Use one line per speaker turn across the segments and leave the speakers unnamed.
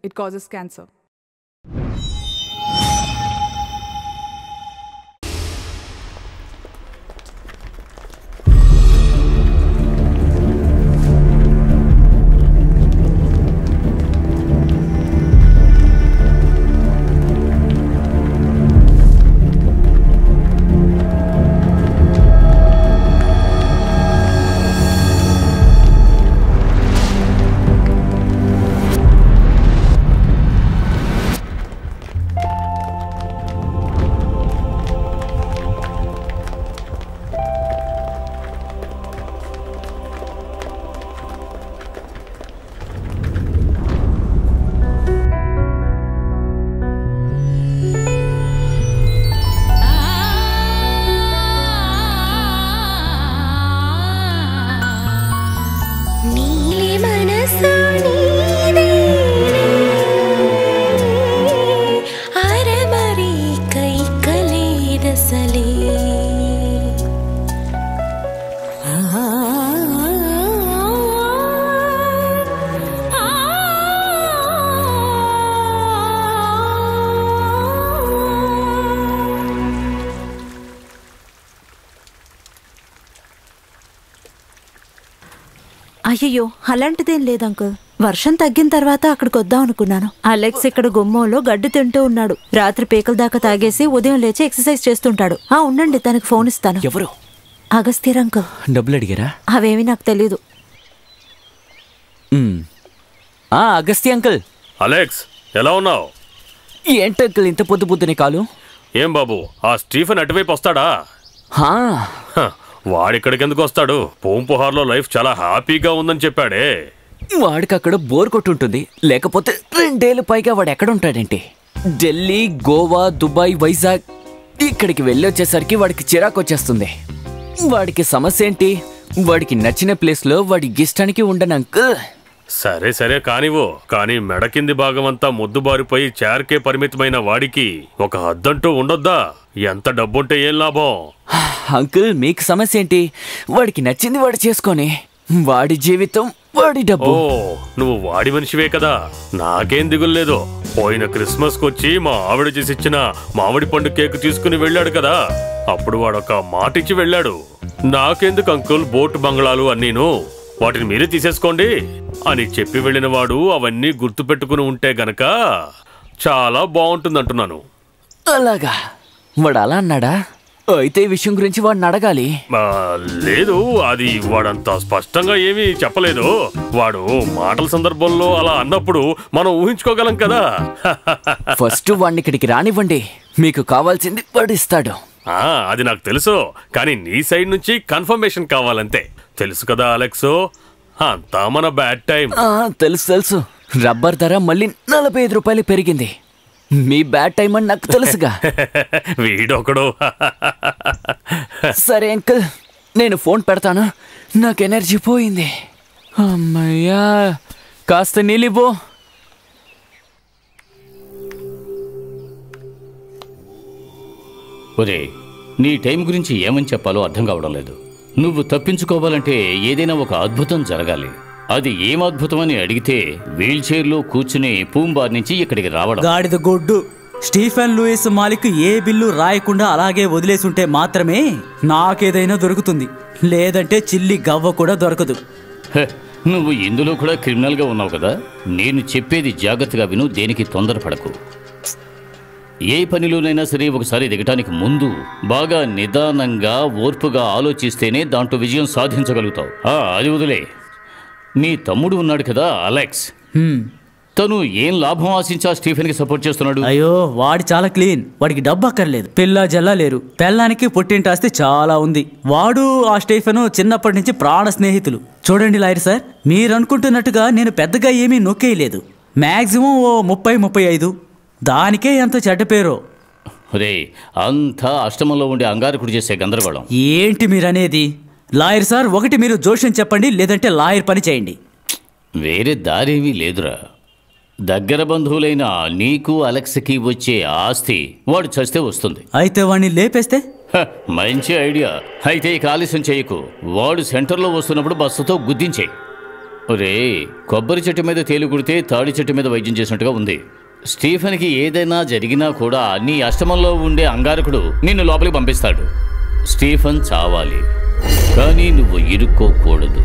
It causes cancer.
అయ్యయ్యో అలాంటిదేం లేదు అంకుల్. వర్షం తగ్గిన తర్వాత అక్కడికి వద్దాం అనుకున్నాను. అలెక్స్ ఇక్కడ గుమ్మంలో గడ్డి తింటూ ఉన్నాడు. రాత్రి పేకల దాకా తాగేసి ఉదయం లేచి ఎక్సర్సైజ్ చేస్తుంటాడు. ఉండండి, తనకి ఫోన్ ఇస్తాను.
ఎవరు?
అగస్త్యర్ అంకుల్.
డబ్బులు అడిగారా?
అవేమి నాకు తెలీదు.
అగస్త్య అంకుల్.
అలెక్స్, ఎలా ఉన్నావు?
ఏంటి అంకుల్ ఇంత పొద్దు పొద్దునే కాలు?
ఏం బాబు, ఆ స్టీఫెన్ అటువైపు వస్తాడా? వాడిక్కడికి ఎందుకు వస్తాడు? పూంపుహార్లో లైఫ్ చాలా హ్యాపీగా ఉందని చెప్పాడే.
వాడికి అక్కడ బోర్ కొట్టుంటుంది, లేకపోతే 2 ఏళ్ళు పైగా వాడు ఎక్కడ ఉంటాడేంటి? ఢిల్లీ, గోవా, దుబాయ్, వైజాగ్ ఇక్కడికి వెళ్ళొచ్చేసరికి వాడికి చిరాకు వచ్చేస్తుంది. వాడికి సమస్య ఏంటి? వాడికి నచ్చిన ప్లేస్లో వాడి ఇష్టానికి ఉండను అంకుల్.
సరే సరే కానివ్వు, కానీ మెడ కింది భాగం అంతా ముద్దుబారిపోయి చేరకే పరిమితమైన వాడికి ఒక హద్దంటూ ఉండొద్దా? ఎంత డబ్బుంటే ఏం లాభం?
అంకుల్, మీకు సమస్య ఏంటి? వాడికి నచ్చింది వాడు చేసుకొని, వాడి జీవితం వాడి డబ్బు.
నువ్వు వాడి మనిషివే కదా, నాకేం దిగుల్లేదు. పోయిన క్రిస్మస్ కొచ్చి మా ఆవిడ చేసిచ్చిన మామిడి పండు కేక్ తీసుకుని వెళ్ళాడు కదా, అప్పుడు వాడొక మాట ఇచ్చి వెళ్ళాడు. నాకెందుకు అంకుల్ బోట్ బంగ్లాలు అన్నీను, వాటిని మీరే తీసేసుకోండి అని చెప్పి వెళ్ళిన వాడు అవన్నీ గుర్తు పెట్టుకుని ఉంటే గనక చాలా బాగుంటుందంటున్నాను.
అలాగా? వాడు అలా అన్నాడా? అయితే ఈ విషయం గురించి వాడిని అడగాలి.
లేదు, అది వాడంత స్పష్టంగా ఏమీ చెప్పలేదు. వాడు మాటల సందర్భంలో అలా అన్నప్పుడు మనం ఊహించుకోగలం కదా.
ఫస్ట్ వాడిని ఇక్కడికి రానివ్వండి, మీకు కావాల్సింది వాడు ఇస్తాడు.
అది నాకు తెలుసు, కానీ నీ సైడ్ నుంచి కన్ఫర్మేషన్ కావాలంతే. తెలుసు కదా అలెక్స్, అంతా మన బ్యాడ్ టైం.
తెలుసు తెలుసు. రబ్బర్ ధర మళ్ళీ 45 రూపాయలు పెరిగింది. మీ బ్యాడ్ టైం అని నాకు తెలుసుగా.
వీడొకడు.
సరే అంకుల్, నేను ఫోన్ పెడతాను. నాకు ఎనర్జీ పోయింది. అమ్మయ్యా, కాస్త నీళ్ళివ్వు.
ఒరే, నీ టైం గురించి ఏమని చెప్పాలో అర్థం కావడం లేదు. నువ్వు తప్పించుకోవాలంటే ఏదైనా ఒక అద్భుతం జరగాలి. అది ఏం అద్భుతం అని అడిగితే వీల్ చైర్లో కూర్చుని పూంబార్ నుంచి ఇక్కడికి రావడం.
గాడిద గొడ్డు. స్టీఫెన్ లూయిస్ మాలిక్ ఏ బిల్లు రాయకుండా అలాగే వదిలేసుంటే మాత్రమే నాకేదైనా దొరుకుతుంది, లేదంటే చిల్లి గవ్వ కూడా దొరకదు.
నువ్వు ఇందులో కూడా క్రిమినల్గా ఉన్నావు కదా. నేను చెప్పేది జాగ్రత్తగా విను, దేనికి తొందరపడకు. ఏ పనిలోనైనా సరే ఒకసారి దిగటానికి ముందు బాగా నిదానంగా ఓర్పుగా ఆలోచిస్తేనే దాంట్లో విజయం సాధించగలుగుతావు. అది వదిలే. నీ తమ్ముడు ఉన్నాడు కదా అలెక్స్, తను ఏం లాభం ఆశించా స్టీఫెన్ కి సపోర్ట్ చేస్తున్నాడు?
అయ్యో, వాడి చాలా క్లీన్. వాడికి డబ్బు అక్కర్లేదు, పిల్ల జల్లా లేరు. పెళ్ళానికి పుట్టింటి ఆస్తి చాలా ఉంది. వాడు ఆ స్టీఫెన్ చిన్నప్పటి నుంచి ప్రాణ స్నేహితులు. చూడండి లాయర్ సార్, మీరు అనుకుంటున్నట్టుగా నేను పెద్దగా ఏమీ నొక్కేయలేదు. మ్యాక్సిమం ఓ 30-35. దానికే ఎంత చెడ్డ పేరో.
రే, అంతా అష్టమంలో ఉండే అంగారకుడు చేసే గందరగోళం.
ఏంటి మీరనేది? లాయర్ సార్, ఒకటి మీరు జోష్యం చెప్పండి, లేదంటే లాయర్ పని చేయండి.
వేరే దారేమీ లేదురా. దగ్గర బంధువులైన నీకు అలెక్స్కి వచ్చే ఆస్తి వాడు చస్తే వస్తుంది.
అయితే వాడిని లేపేస్తే?
మంచి ఐడియా. అయితే ఇక ఆలస్యం చేయకు. వాడు సెంటర్లో వస్తున్నప్పుడు బస్సుతో గుద్దించేయి. ఒరే, కొబ్బరి చెట్టు మీద తేలు కుడితే తాడి చెట్టు మీద వైద్యం చేసినట్టుగా ఉంది. స్టీఫెన్కి ఏదైనా జరిగినా కూడా నీ అష్టమంలో ఉండే అంగారకుడు నిన్ను లోపలికి పంపిస్తాడు. స్టీఫెన్ చావాలి, కానీ నువ్వు ఇరుక్కోకూడదు.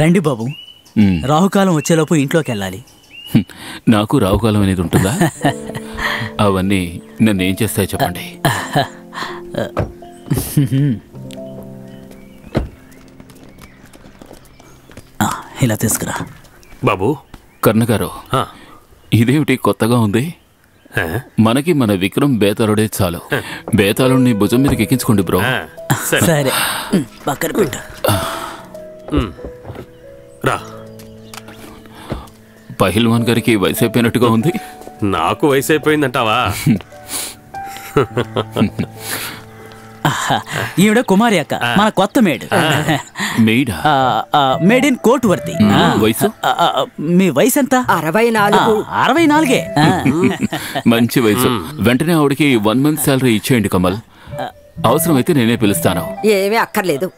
రండి బాబు, రాహుకాలం వచ్చేలోపు ఇంట్లోకి వెళ్ళాలి.
నాకు రాహుకాలం అనేది ఉంటుందా? అవన్నీ నన్ను ఏం చేస్తాయో చెప్పండి.
ఇలా తీసుకురా.
బాబు.
కర్ణగారు, ఇదేమిటి కొత్తగా ఉంది? మనకి మన విక్రమ్ బేతాళుడే చాలు. బేతాళుడిని భుజం మీదకి ఎక్కించుకోండి బ్రో.
సరే, పక్కన పెట్టు.
రా.
పహిల్వాన్ గారికి వయసు అయిపోయినట్టుగా ఉంది.
నాకు వయసు అయిపోయిందంటావా?
ఈవిడ కుమారి అక్క, మన కొత్త మేడ్. మేడ్ ఇన్ కోర్టు వర్తి.
వయసు?
మీ వయసు ఎంత?
64.
64.
మంచి వయసు. వెంటనే ఆవిడకి 1 month శాలరీ ఇచ్చేయండి కమల్. అవసరమైతే నేనే పిలుస్తాను.
ఏమీ అక్కర్లేదు.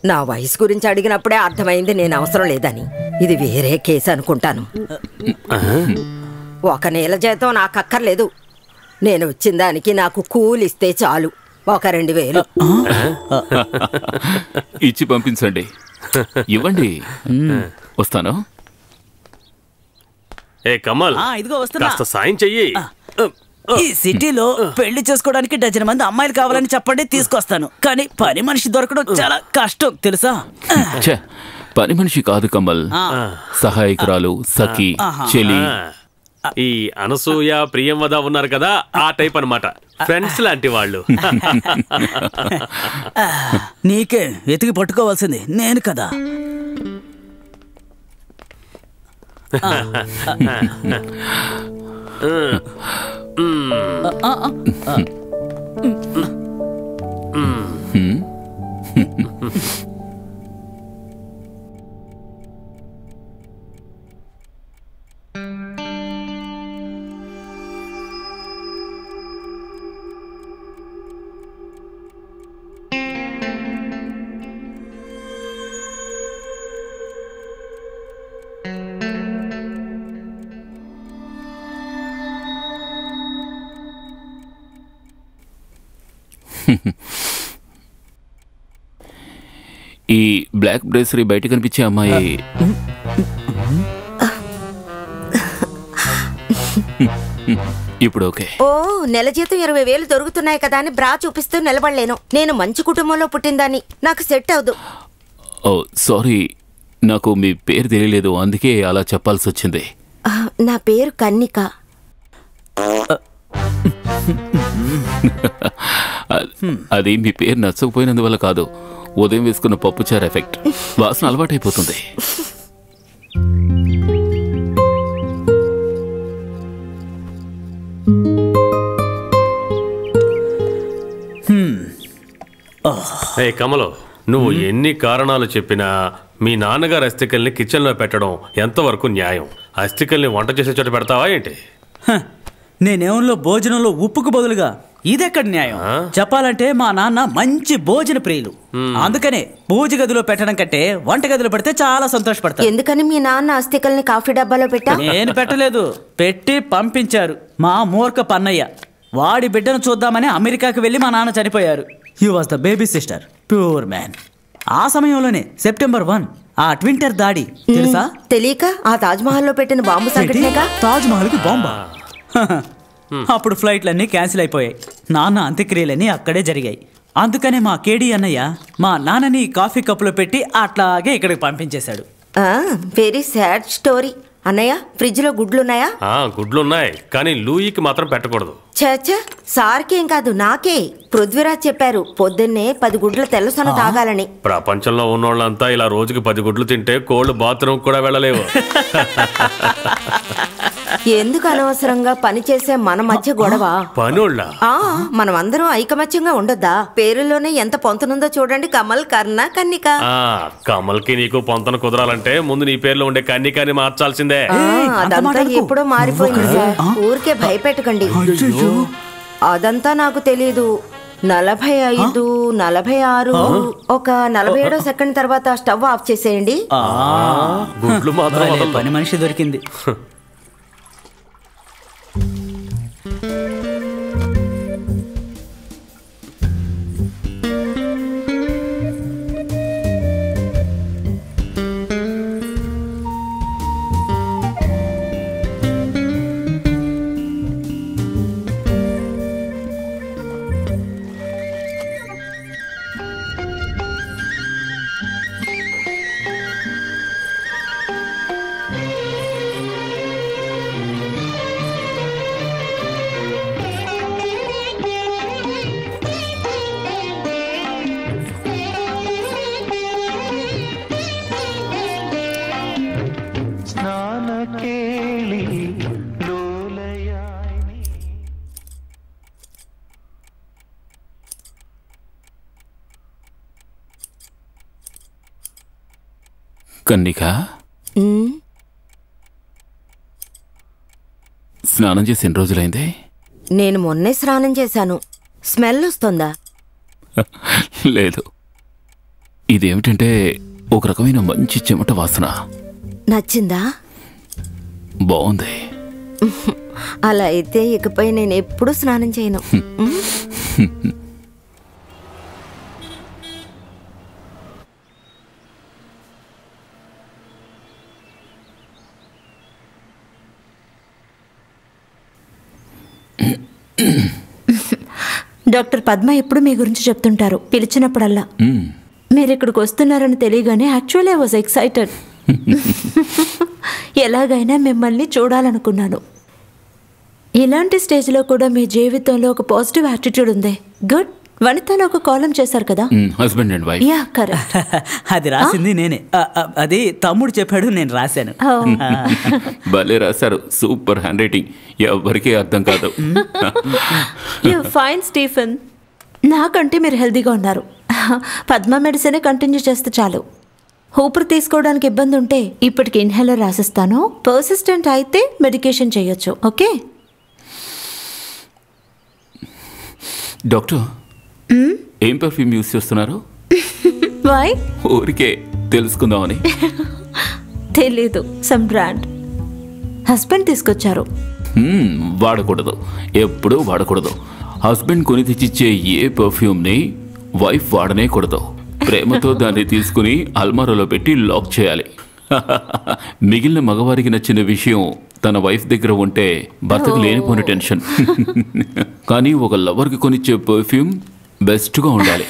నా వయసు గురించి అడిగినప్పుడే అర్థమైంది నేను అవసరం లేదని. ఇది వేరే కేసు అనుకుంటాను. 1 నెల జీతం నాకు అక్కర్లేదు. నేను వచ్చిన దానికి నాకు కూలి ఇస్తే చాలు. 2,000
ఇచ్చి పంపించండి. ఇవ్వండి, వస్తాను.
ఏ కమల్,
ఇదిగో వస్తున్నా.
కాస్త సాయం చెయ్యి.
ఈ సిటీలో పెళ్లి చేసుకోవడానికి 12 మంది అమ్మాయిలు కావాలని చెప్పండి, తీసుకొస్తాను. కానీ పని మనిషి దొరకడం చాలా కష్టం తెలుసా?
పని మనిషి కాదు కమల్, సహాయకురాలు, సఖి, చెలి.
ఈ అనసూయ, ప్రియంవద ఉన్నారు కదా, ఆ టైప్ అన్నమాట. ఫ్రెండ్స్ లాంటి వాళ్ళు.
నీకే వెతికి పట్టుకోవాల్సింది నేను కదా.
ఈ బ్లాక్ బ్రేసరీ బయట కనిపించే అమ్మాయి ఇప్పుడు ఓకే.
ఓ, నెల జీతం 20,000 దొరుకుతున్నాయి కదా అని బ్రా చూపిస్తూ నిలబడలేను. నేను మంచి కుటుంబంలో పుట్టిందాన్ని, నాకు సెట్ అవదు.
ఓ సారీ, నాకు మీ పేరు తెలియలేదు, అందుకే అలా చెప్పాల్సి వచ్చింది.
నా పేరు కన్నిక.
అది మీ పేరు నచ్చకపోయినందువల్ల కాదు, ఉదయం వేసుకున్న పప్పుచారు ఎఫెక్ట్. వాసన అలవాటైపోతుంది.
కమలో, నువ్వు ఎన్ని కారణాలు చెప్పినా మీ నాన్నగారు అస్థికల్ని కిచెన్లో పెట్టడం ఎంతవరకు న్యాయం? అస్థికల్ని వంట చేసే చోట పెడతావా ఏంటి?
నేనేమో భోజనంలో ఉప్పుకు బదులుగా ఇదెక్కడ న్యాయం? చెప్పాలంటే మా నాన్న మంచి భోజన ప్రియులు. అందుకనే పూజ గదిలో పెట్టడం కంటే వంట గదిలో పెడితే చాలా సంతోషపడతారు.
ఎందుకని మీ నాన్న అస్థికల్ని కాఫీ డబ్బాలో పెట్టా?
నేను పెట్టలేదు, పెట్టి పంపించారు మా మూర్ఖ పన్నయ్య. వాడి బిడ్డను చూద్దామని అమెరికాకి వెళ్ళి మా నాన్న చనిపోయారు. He was the baby sister, pure man. ఆ సమయంలోనే September 1 ఆ ట్వింటర్ దాడి తెలుసా?
తెలియక ఆ తాజ్ మహల్ లో పెట్టిన బాంబు సంఘటనగా.
తాజ్ మహల్ కి బాంబా? అప్పుడు ఫ్లైట్లన్నీ క్యాన్సిల్ అయిపోయాయి. నాన్న అంత్యక్రియలన్నీ అక్కడే జరిగాయి. అందుకనే మా కేడి అన్నయ్య మా నాన్నని కాఫీ కప్పులో పెట్టి అట్లాగే ఇక్కడికి పంపించేశాడు.
Very sad story. అన్నయ్య, ఫ్రిడ్జ్ లో గుడ్లున్నాయా?
గుడ్లున్నాయి, కానీ లూయికి మాత్రం పెట్టకూడదు.
చచ్చా, సార్కేం కాదు నాకే. పృథ్వీరాజ్ చెప్పారు పొద్దున్నే 10 గుడ్ల తెల్లసొన తాగాలని.
ప్రపంచంలో ఉన్నోళ్ళంతా ఇలా రోజుకి 10 గుడ్లు తింటే కోళ్ళు బాత్రూమ్ కూడా వెళ్ళలేవు.
ఎందుకు అనవసరంగా పని చేసే మన మధ్య గొడవ?
పనుళ్ళ
మనం అందరం ఐకమత్యంగా ఉండొద్దా? పేరులోనే ఎంత పొంతనుందో చూడండి. కమల్, కర్ణ, కన్నిక.
కమల్కి నీకు పొంతన కుదరాలంటే ముందు నీ పేరులో ఉండే కన్నికాని మార్చాల్సిందే.
అదంతా ఎప్పుడో మారిపోయింది సార్. ఊరికే భయపెట్టకండి. అదంతా నాకు తెలీదు. 45, 46, ఒక 47వ సెకండ్ తర్వాత స్టవ్ ఆఫ్ చేసేయండి.
గుడ్లు మాత్రం
పని మనిషి దొరికింది.
కన్నిక, స్నానం చేసి ఎన్ని రోజులైంది?
నేను మొన్నే స్నానం చేశాను. స్మెల్ వస్తుందా?
లేదు. ఇదేమిటంటే ఒక రకమైన మంచి చెమట వాసన.
నచ్చిందా?
బాగుంది.
అలా అయితే ఇకపై నేను ఎప్పుడూ స్నానం చేయను.
డాక్టర్ పద్మ ఎప్పుడు మీ గురించి చెప్తుంటారు పిలిచినప్పుడల్లా. మీరు ఇక్కడికి వస్తున్నారని తెలియగానే యాక్చువల్లీ ఐ వాజ్ ఎక్సైటెడ్. ఎలాగైనా మిమ్మల్ని చూడాలనుకున్నాను. ఇలాంటి స్టేజ్లో కూడా మీ జీవితంలో ఒక పాజిటివ్ యాటిట్యూడ్ ఉంది. గుడ్. వనితలో ఒక కాలం చేశారు కదా,
husband and wife.
Yeah, correct.
అది రాసింది నేనే. అది తమ్ముడు చెప్పాడు, నేను రాశాను.
భలే రాశారు. Super hand writing. ఎవరికీ అర్థం కాదు.
You fine Stephen. నాకంటే మీరు హెల్తీగా ఉన్నారు. పద్మ మెడిసిన్ కంటిన్యూ చేస్తే చాలు. ఊపిరి తీసుకోవడానికి ఇబ్బంది ఉంటే ఇప్పటికి ఇన్హేలర్ రాసిస్తాను. పర్సిస్టెంట్ అయితే మెడికేషన్ చేయొచ్చు. ఓకే
డాక్టర్, ఏం పర్ఫ్యూమ్ యూస్ చేస్తున్నారు?
వై?
ఊరికే తెలుసుకుందామని.
తెలీదు. Some brand. హస్బెండ్ తీసుకొచ్చారు.
వాడకూడదు, ఎప్పుడూ వాడకూడదు. హస్బెండ్ కొని తెచ్చిచ్చే ఏ పర్ఫ్యూమ్ని వైఫ్ వాడనే కూడదు. ప్రేమతో దాన్ని తీసుకుని అల్మారాలో పెట్టి లాక్ చేయాలి. మిగిలిన మగవారికి నచ్చిన విషయం తన వైఫ్ దగ్గర ఉంటే భర్తకు లేనిపోయిన టెన్షన్. కానీ ఒక లవర్కి కొనిచ్చే పర్ఫ్యూమ్ బెస్ట్గా ఉండాలి.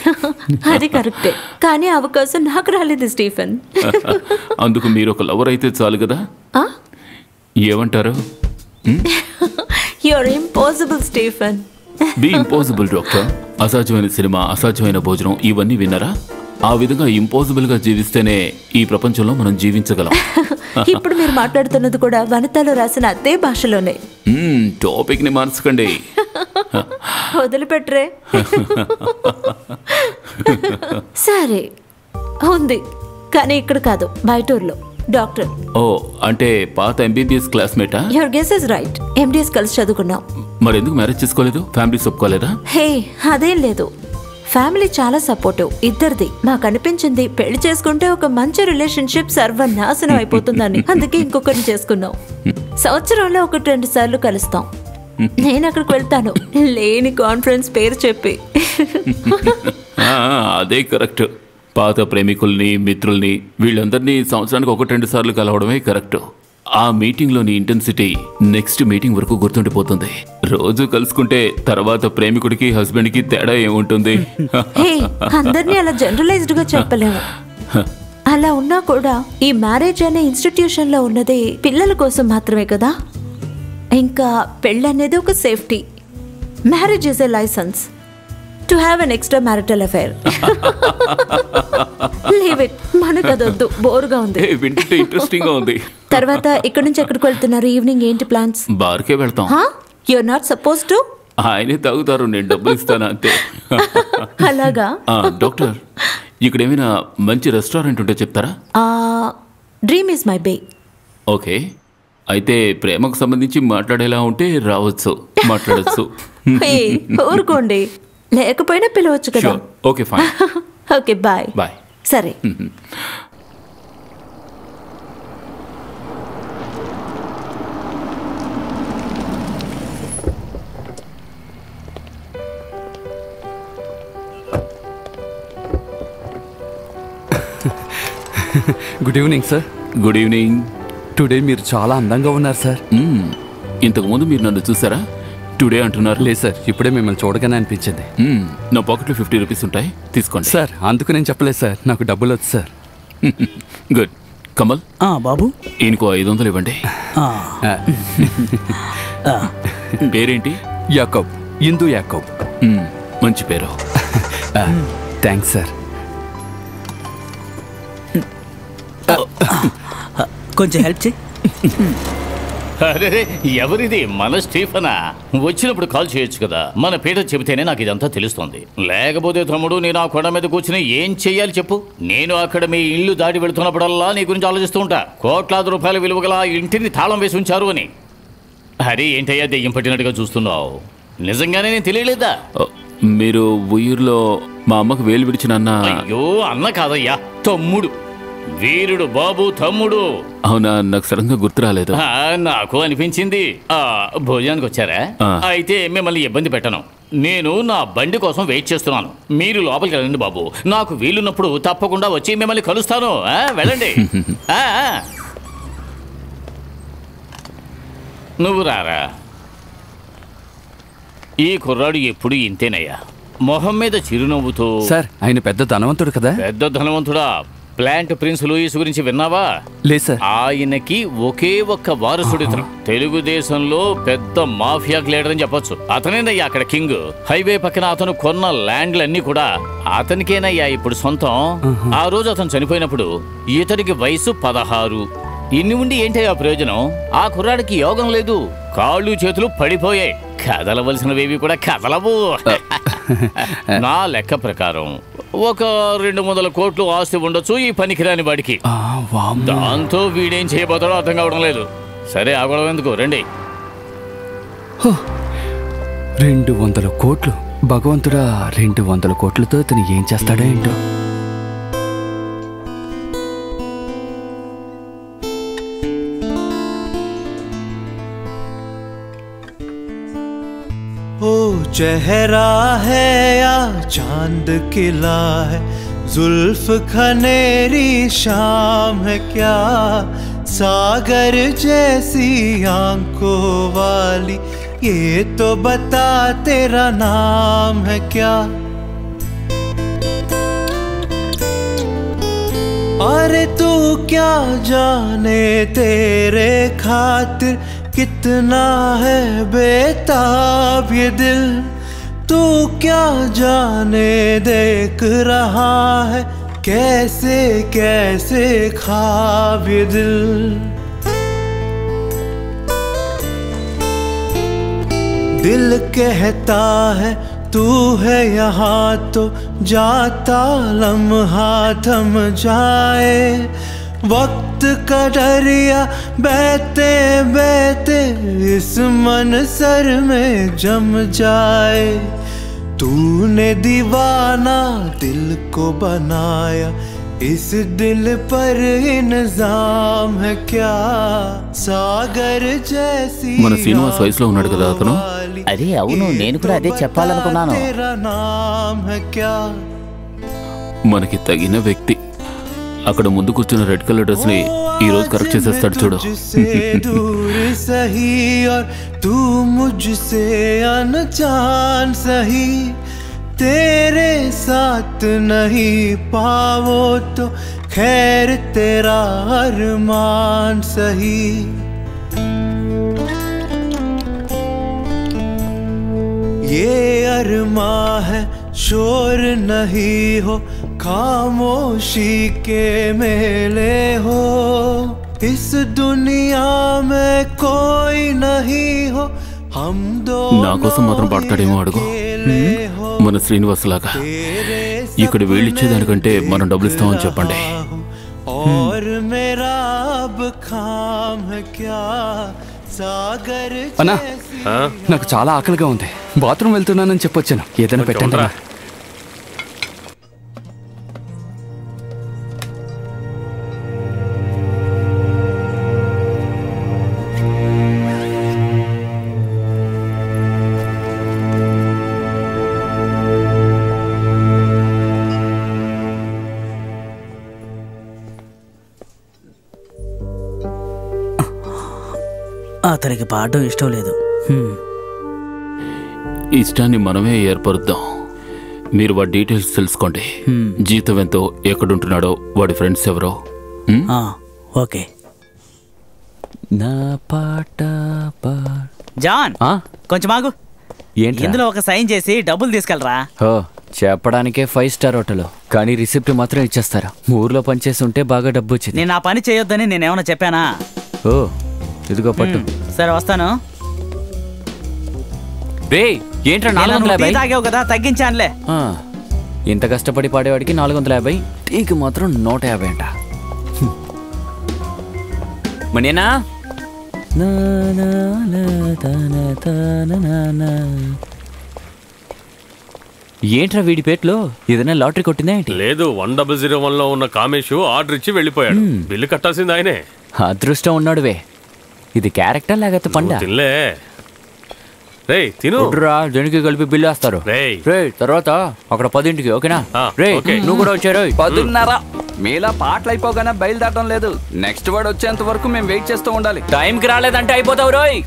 అది కరెక్టే, కానీ అవకాశం నాకు రాలేదు స్టీఫెన్.
అందుకు మీరు ఒక లవర్ అయితే చాలు కదా. ఏమంటారు?
You're impossible Stephen.
Be impossible doctor. అసాధ్యమైన సినిమా, అసాధ్యమైన భోజనం, ఇవన్నీ విన్నారా? ఆ విధంగా ఇంపాసిబుల్ గా జీవిస్తేనే ఈ ప్రపంచంలో మనం జీవించగలం.
ఇప్పుడు మీరు మాట్లాడుతున్నది కూడా వనితలో రాసిన అదే భాషలోనే.
టాపిక్ ని మార్చకండి.
వదిలిపెట్టరే. సరే ఉంది. కానీ ఇక్కడ కాదు, బయటూరులో డాక్టర్.
ఓ అంటే పాత ఎంబీబీఎస్ క్లాస్మేటా?
Your guess is right. MDS కలిసి చదువుకున్నాం.
మరి ఎందుకు మ్యారేజ్ చేసుకోలేదు? ఫ్యామిలీ ఒప్పుకోలేదా?
హే, అదేం లేదు. ఫ్యామిలీ చాలా సపోర్టివ్ ఇద్దరిది. మాకు అనిపించింది పెళ్లి చేసుకుంటే ఒక మంచి రిలేషన్షిప్ సర్వనాశనం అయిపోతుందని. అందుకే ఇంకొకరిని చేసుకున్నాం. సంవత్సరంలో 1-2 సార్లు కలుస్తాం. నేను అక్కడికి వెళ్తాను లేని కాన్ఫరెన్స్ పేరు చెప్పి.
అదే కరెక్ట్. పాత ప్రేమికుల్ని, మిత్రుల్ని, వీళ్ళందరినీ సంవత్సరానికి 1-2 సార్లు కలవడమే కరెక్ట్. ఆ మీటింగ్లోని ఇంటెన్సిటీ నెక్స్ట్ మీటింగ్ వరకు గుర్తుండిపోతుంది. రోజు కలుసుకుంటే తర్వాత ప్రేమికుడికి, హస్బెండ్కి తేడా ఏముంటుంది?
హే, అందరినీ అలా జనరలైజ్డ్ గా చెప్పలేము. అలా ఉన్నా కూడా ఈ మ్యారేజ్ అనే ఇన్స్టిట్యూషన్ లో ఉన్నది పిల్లల కోసం మాత్రమే కదా. ఇంకా పెళ్ళి అనేది ఒక safety. Marriage is a license to have an extra marital affair. Leave it, మనకు అదొద్దు, బోర్గా ఉంది.
వింటే ఇంట్రెస్టింగ్ గా ఉంది.
తర్వాత ఇక్కడ నుంచి ఎక్కడికి వెళ్తున్నారు? ఈవినింగ్ ఏంటి ప్లాన్స్?
బార్కే వెళ్తాం.
You're not suppose to.
ఆయనే తాగుతారు, నేను డబ్బులు ఇస్తాను అంతే.
అలాగా?
డాక్టర్, ఇక్కడ ఏమైనా మంచి రెస్టారెంట్ ఉంటే చెప్తారా?
Dream is my bae.
Okay, అయితే ప్రేమకు సంబంధించి మాట్లాడేలా ఉంటే రావచ్చు, మాట్లాడచ్చు.
ఊరుకోండి, లేకపోయినా పిలవచ్చు కదా.
Okay fine.
Okay bye.
Bye.
సరే.
Good evening sir.
Good evening.
Today మీరు చాలా అందంగా ఉన్నారు సార్.
ఇంతకుముందు మీరు నన్ను చూసారా? టుడే అంటున్నారు.
లేదు సార్, ఇప్పుడే మిమ్మల్ని చూడగానే అనిపించింది.
నా పాకెట్లో 50 రూపీస్ ఉంటాయి, తీసుకోండి.
సార్ అందుకు నేను చెప్పలేదు సార్, నాకు డబ్బులు వచ్చు సార్.
గుడ్. కమల్
బాబు,
ఈయనకు 500 ఇవ్వండి. పేరేంటి?
యాకోబ్, ఇందు యాకోబ్.
మంచి పేరు.
Thanks sir.
కొంచెం హెల్ప్ చేయి.
అరే, ఎవరిది? మన స్టీఫనా? వచ్చినప్పుడు కాల్ చేయొచ్చు కదా. మన పీటర్ చెబితేనే నాకు ఇదంతా తెలుస్తుంది. లేకపోతే తమ్ముడు, నేను ఆ కొండ మీద కూర్చుని ఏం చెయ్యాలి చెప్పు? నేను అక్కడ మీ ఇల్లు దాటి వెళుతున్నప్పుడల్లా నీ గురించి ఆలోచిస్తూ ఉంటా. కోట్లాది రూపాయల విలువ గల ఇంటిని తాళం వేసి ఉంచారు అని. అరే ఏంటయ్యా దెయ్యం పట్టినట్టుగా చూస్తున్నావు? నిజంగానే నేను తెలియలేదా?
మీరు ఊరిలో మా అమ్మకు వేలు విడిచిన అన్న?
అయ్యో, అన్న కాదయ్యా, తమ్ముడు. వీరుడు బాబు తమ్ముడు.
అవునా? నాకు సడన్ గా గుర్తు రాలేదు.
నాకు అనిపించింది. భోజనానికి వచ్చారా? అయితే మిమ్మల్ని ఇబ్బంది పెట్టను. నేను నా బండి కోసం వెయిట్ చేస్తున్నాను. మీరు లోపలికి వెళ్ళండి బాబు. నాకు వీలున్నప్పుడు తప్పకుండా వచ్చి మిమ్మల్ని కలుస్తాను. వెళ్ళండి. నువ్వు రారా. ఈ కుర్రాడు ఎప్పుడు ఇంతేనయ్యా, మొహం మీద చిరునవ్వుతో.
సార్ ఆయన పెద్ద ధనవంతుడు కదా?
పెద్ద ధనవంతుడా? ప్లాంట్ ప్రిన్స్ లూయిస్ గురించి విన్నావా?
లేదు సార్.
ఆయనకి ఒకే ఒక్క వారసుడితను. తెలుగుదేశంలో పెద్ద మాఫియా లీడర్ అని చెప్పొచ్చు. అతనేనయ్యా అక్కడ కింగ్. హైవే పక్కన అతను కొన్న ల్యాండ్లన్నీ కూడా అతనికేనయ్యా ఇప్పుడు సొంతం. ఆ రోజు అతను చనిపోయినప్పుడు ఇతడికి వయసు 16. ఇన్ని ఉండి ఏంటయ్యా ప్రయోజనం? ఆ కుర్రాడికి యోగం లేదు, కాళ్ళు చేతులు పడిపోయాయి. కదలవలసినవేవి కూడా కదలవు. నా లెక్క ప్రకారం ఒక 200 కోట్లు ఆస్తి ఉండొచ్చు ఈ పనికిరాని వాడికి. దాంతో వీడేం చేయబోతాడో అర్థం కావడం లేదు. సరే ఆగడం ఎందుకు, రండి.
200 కోట్లు? భగవంతుడా, 200 కోట్లతో ఇతను ఏం చేస్తాడో ఏంటో.
ओ चेहरा है या चांद खिला है, जुल्फ खनेरी शाम है क्या, सागर जैसी आंखों वाली ये तो बता तेरा नाम है क्या। अरे तू क्या जाने तेरे खातिर कितना है बेताब ये दिल, तू क्या जाने देख रहा है कैसे कैसे ख्वाब ये दिल। दिल कहता है तू है यहाँ तो जाता लम्हा थम जाए, वक्त का दरिया बहते बहते इस मन सर में जम जाए। तूने दीवाना दिल को बनाया, इस दिल पर इंजाम है क्या, सागर जैसी
మన శ్రీనివాస్ వయసులో ఉన్నాడు కదా అతను.
అరే అవును, నేను కూడా అదే చెప్పాలనుకున్నాను.
तेरा नाम है क्या।
మనకి తగిన వ్యక్తి. అక్కడ ముందు కూర్చున్న రెడ్ కలర్ డ్రెస్ ని ఈ రోజు కరెక్ట్ చేసేస్తాడు చూడు.
दूर सही और तू मुझसे अनजान सही, तेरे साथ नहीं पाओ तो खैर तेरा अरमान सही। ये अरमा है शोर नहीं हो, खामोशी के मेले हो, इस दुनिया में कोई नहीं हो, हम दो
నా కోసం మాత్రం పాడతాడేమో అడుగు. మన శ్రీనివాస్ లాగా. ఇక్కడ వీళ్ళిచ్చేదానికంటే మనం డబ్బులు ఇస్తామని చెప్పండి.
और मेरा अब खाम है क्या, सागर
అన్నా నాకు చాలా ఆకలిగా ఉంది, బాత్రూమ్ వెళ్తున్నానని చెప్పొచ్చాను, ఏదైనా పెట్టండి అన్నా.
అతనికి పాడడం ఇష్టం లేదు.
ఇష్టాన్ని మనమే ఏర్పరుద్దాం. మీరు వాడి డీటెయిల్స్ తెలుసుకోండి. జీతం ఎంతో, ఎక్కడుంటున్నాడో, వాడి ఫ్రెండ్స్ ఎవరో.
ఓకే.
నా పాట
జాన్ కొంచెం ఆగు.
ఏంటి
ఇందులో ఒక సైన్ చేసి డబ్బులు తీసుకెళ్ళరా.
చెప్పడానికే 5 స్టార్ హోటల్, కానీ రిసిప్ట్ మాత్రం ఇచ్చేస్తారా. ఊర్లో పనిచేసి ఉంటే బాగా డబ్బు వచ్చింది.
నేను ఆ పని చేయొద్దని నేనేమన్నా చెప్పానా?
ఓ ఇదిగో పట్టు.
సరే వస్తాను.
ఏంట్రా 450?
తాగావు కదా, తగ్గించానులే.
ఇంత కష్టపడి పాడేవాడికి 450, టీకి మాత్రం 150 అంట. మనేనా ఏంట్రా వీడి పేట్లో ఏదైనా లాటరీ కొట్టిందా ఏంటి?
లేదు, 1001లో ఉన్న కామేష్ ఆర్డర్ ఇచ్చి వెళ్ళిపోయాడు. బిల్లు కట్టాల్సింది ఆయనే.
అదృష్టం ఉన్నాడువే. ఇది క్యారెక్టర్ లేకపోతే పండా?
తినలే రే, తిను.
దేనికి కలిపి బిల్లు వేస్తారు. తర్వాత అక్కడ 10ంటికి. ఓకేనా? నువ్వు కూడా వచ్చారు.
10:30. మీలా పాటలు అయిపోగానే బయలుదేరడం లేదు. నెక్స్ట్ వర్డ్ వచ్చేంత వరకు మేము వెయిట్ చేస్తూ ఉండాలి.
టైంకి రాలేదంటే అయిపోతావు రోయ్.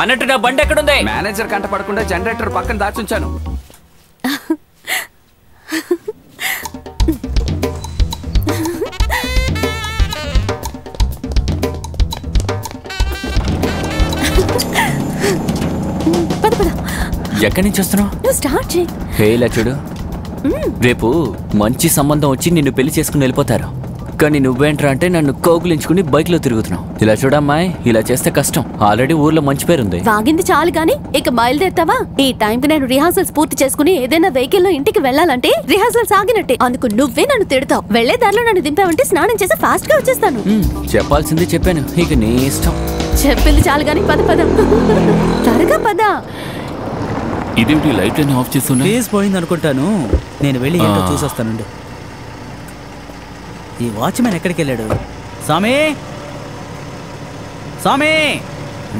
అన్నట్టు నా బండి ఎక్కడుంది?
మేనేజర్ కంట పడకుండా జనరేటర్ పక్కన దాచుంచాను.
ఎక్కడి నుంచి వస్తున్నావు? ఇలా చూడు, రేపు మంచి సంబంధం వచ్చి నిన్ను పెళ్లి చేసుకుని వెళ్ళిపోతారు. కానీ నువ్వేంట్రా అంటే నన్ను కోగులించుకుని బైక్ లో తిరుగుతున్నావు. ఇలా చూడమ్మాయి, ఇలా చేస్తే కష్టం. ఆల్రెడీ ఊర్లో మంచి పేరుంది.
వాగింది చాలు గాని ఇక బయలుదేరుతావా? ఈ టైంకి నేను రిహార్సల్స్ పూర్తి చేసుకుని ఏదైనా వెహికల్ లో ఇంటికి వెళ్ళాలంటే రిహార్సల్స్ ఆగినట్టే. అందుకు నువ్వే నన్ను తిడతావు. వెళ్లే దారిలో నన్ను దింపావంటే స్నానం చేసి ఫాస్ట్ గా వచ్చేస్తాను.
చెప్పాల్సింది చెప్పాను, ఇక నీ ఇష్టం.
చెప్పింది చాలు గాని పద పద, త్వరగా పద.
ఇదేంటి లైట్ అని ఆఫ్ చేస్తున్నా?
ఫేస్ పోయింది అనుకుంటాను. నేను వెళ్ళి ఏంటో చూసొస్తానండి. ఈ వాచ్మెన్ ఎక్కడికి వెళ్ళాడు? సామే సామే,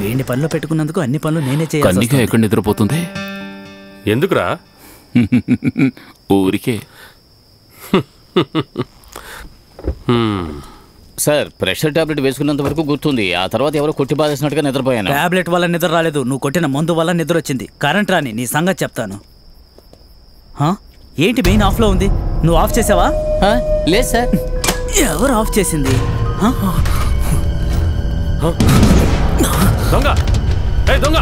వేడి పనిలో పెట్టుకున్నందుకు అన్ని పనులు నేనే చేయాలి.
ఎక్కడ నిద్రపోతుంది?
ఎందుకురా?
ఊరికే.
సార్, ప్రెషర్ టాబ్లెట్ వేసుకున్నంత వరకు గుర్తుంది. ఆ తర్వాత ఎవరో కొట్టి బాధేసినట్టుగా నిద్రపోయాను.
టాబ్లెట్ వల్ల నిద్ర రాలేదు, నువ్వు కొట్టిన మందు వల్ల నిద్ర వచ్చింది. కరెంట్ రాని నీ సంగతి చెప్తాను. ఏంటి మెయిన్ ఆఫ్ లో ఉంది? నువ్వు ఆఫ్ చేసావా?
లేదు సార్.
ఎవరు ఆఫ్ చేసింది?
దొంగ! దొంగ!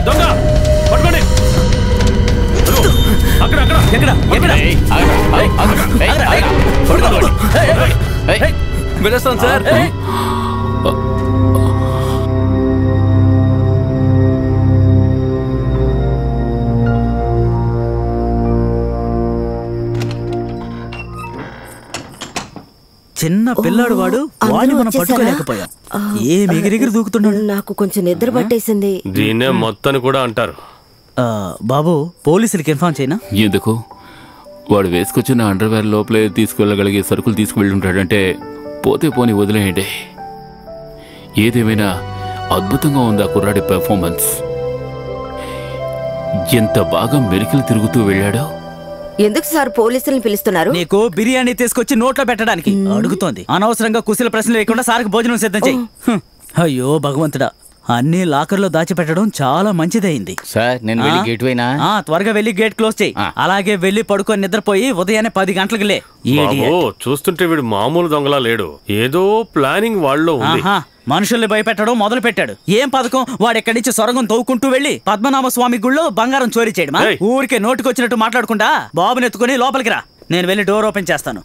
దొంగ పట్టుకోండి. అక్కడ అక్కడ
ఎక్కడ ఎక్కడ?
వెళ్ళొస్తాను సార్.
చిన్న పిల్లాడు వాడు, వాడిని మనం పట్టుకోలేకపోయాం. ఏం ఎగిరెగిరి దూకుతున్నాడు.
నాకు కొంచెం నిద్ర పట్టేసింది.
దీన్నే మొత్తాన్ని కూడా అంటారు.
బాబు, పోలీసులకి ఇన్ఫార్మ్ చేయనా?
ఎందుకు? వాడు వేసుకొచ్చిన అండర్వేర్ లోపలే తీసుకెళ్ళగలిగే సరుకులు తీసుకువెళ్ళుంటాడంటే పోతే పోని వదిలేయండి. ఏదేమైనా అద్భుతంగా ఉంది ఆ కుర్రాడి పెర్ఫార్మెన్స్. ఎంత బాగా మెలికలు తిరుగుతూ వెళ్ళాడో.
ఎందుకు సార్ పోలీసులను పిలుస్తున్నారు?
నీకు బిర్యానీ తీసుకొచ్చి నోట్లో పెట్టడానికి అడుగుతోంది. అనవసరంగా కుశల ప్రశ్నలు లేకుండా సార్కి భోజనం సిద్ధం చేయి. అయ్యో భగవంతుడా, అన్ని లాకర్లో దాచిపెట్టడం చాలా మంచిదైంది.
సార్ నేను వెళ్ళి గేట్ వైనా?
త్వరగా వెళ్ళి గేట్ క్లోజ్ చేయి. అలాగే వెళ్ళి పడుకొని నిద్రపోయి ఉదయాన్నే 10 గంటలకు లే.
చూస్తుంటే వీడు మామూలు దొంగలా లేడు, ఏదో ప్లానింగ్ వాళ్ళలో ఉంది.
మనుషుల్ని భయపెట్టడం మొదలు పెట్టాడు. ఏం పథకం? వాడు ఎక్కడి నుంచి సొరంగం తవ్వుకుంటూ వెళ్ళి పద్మనాభ స్వామి గుళ్ళో బంగారం చోరీ చేయడమా? ఊరికే నోటికొచ్చినట్టు మాట్లాడుకుంటా బాబుని ఎత్తుకుని లోపలికి రా, నేను వెళ్ళి డోర్ ఓపెన్ చేస్తాను.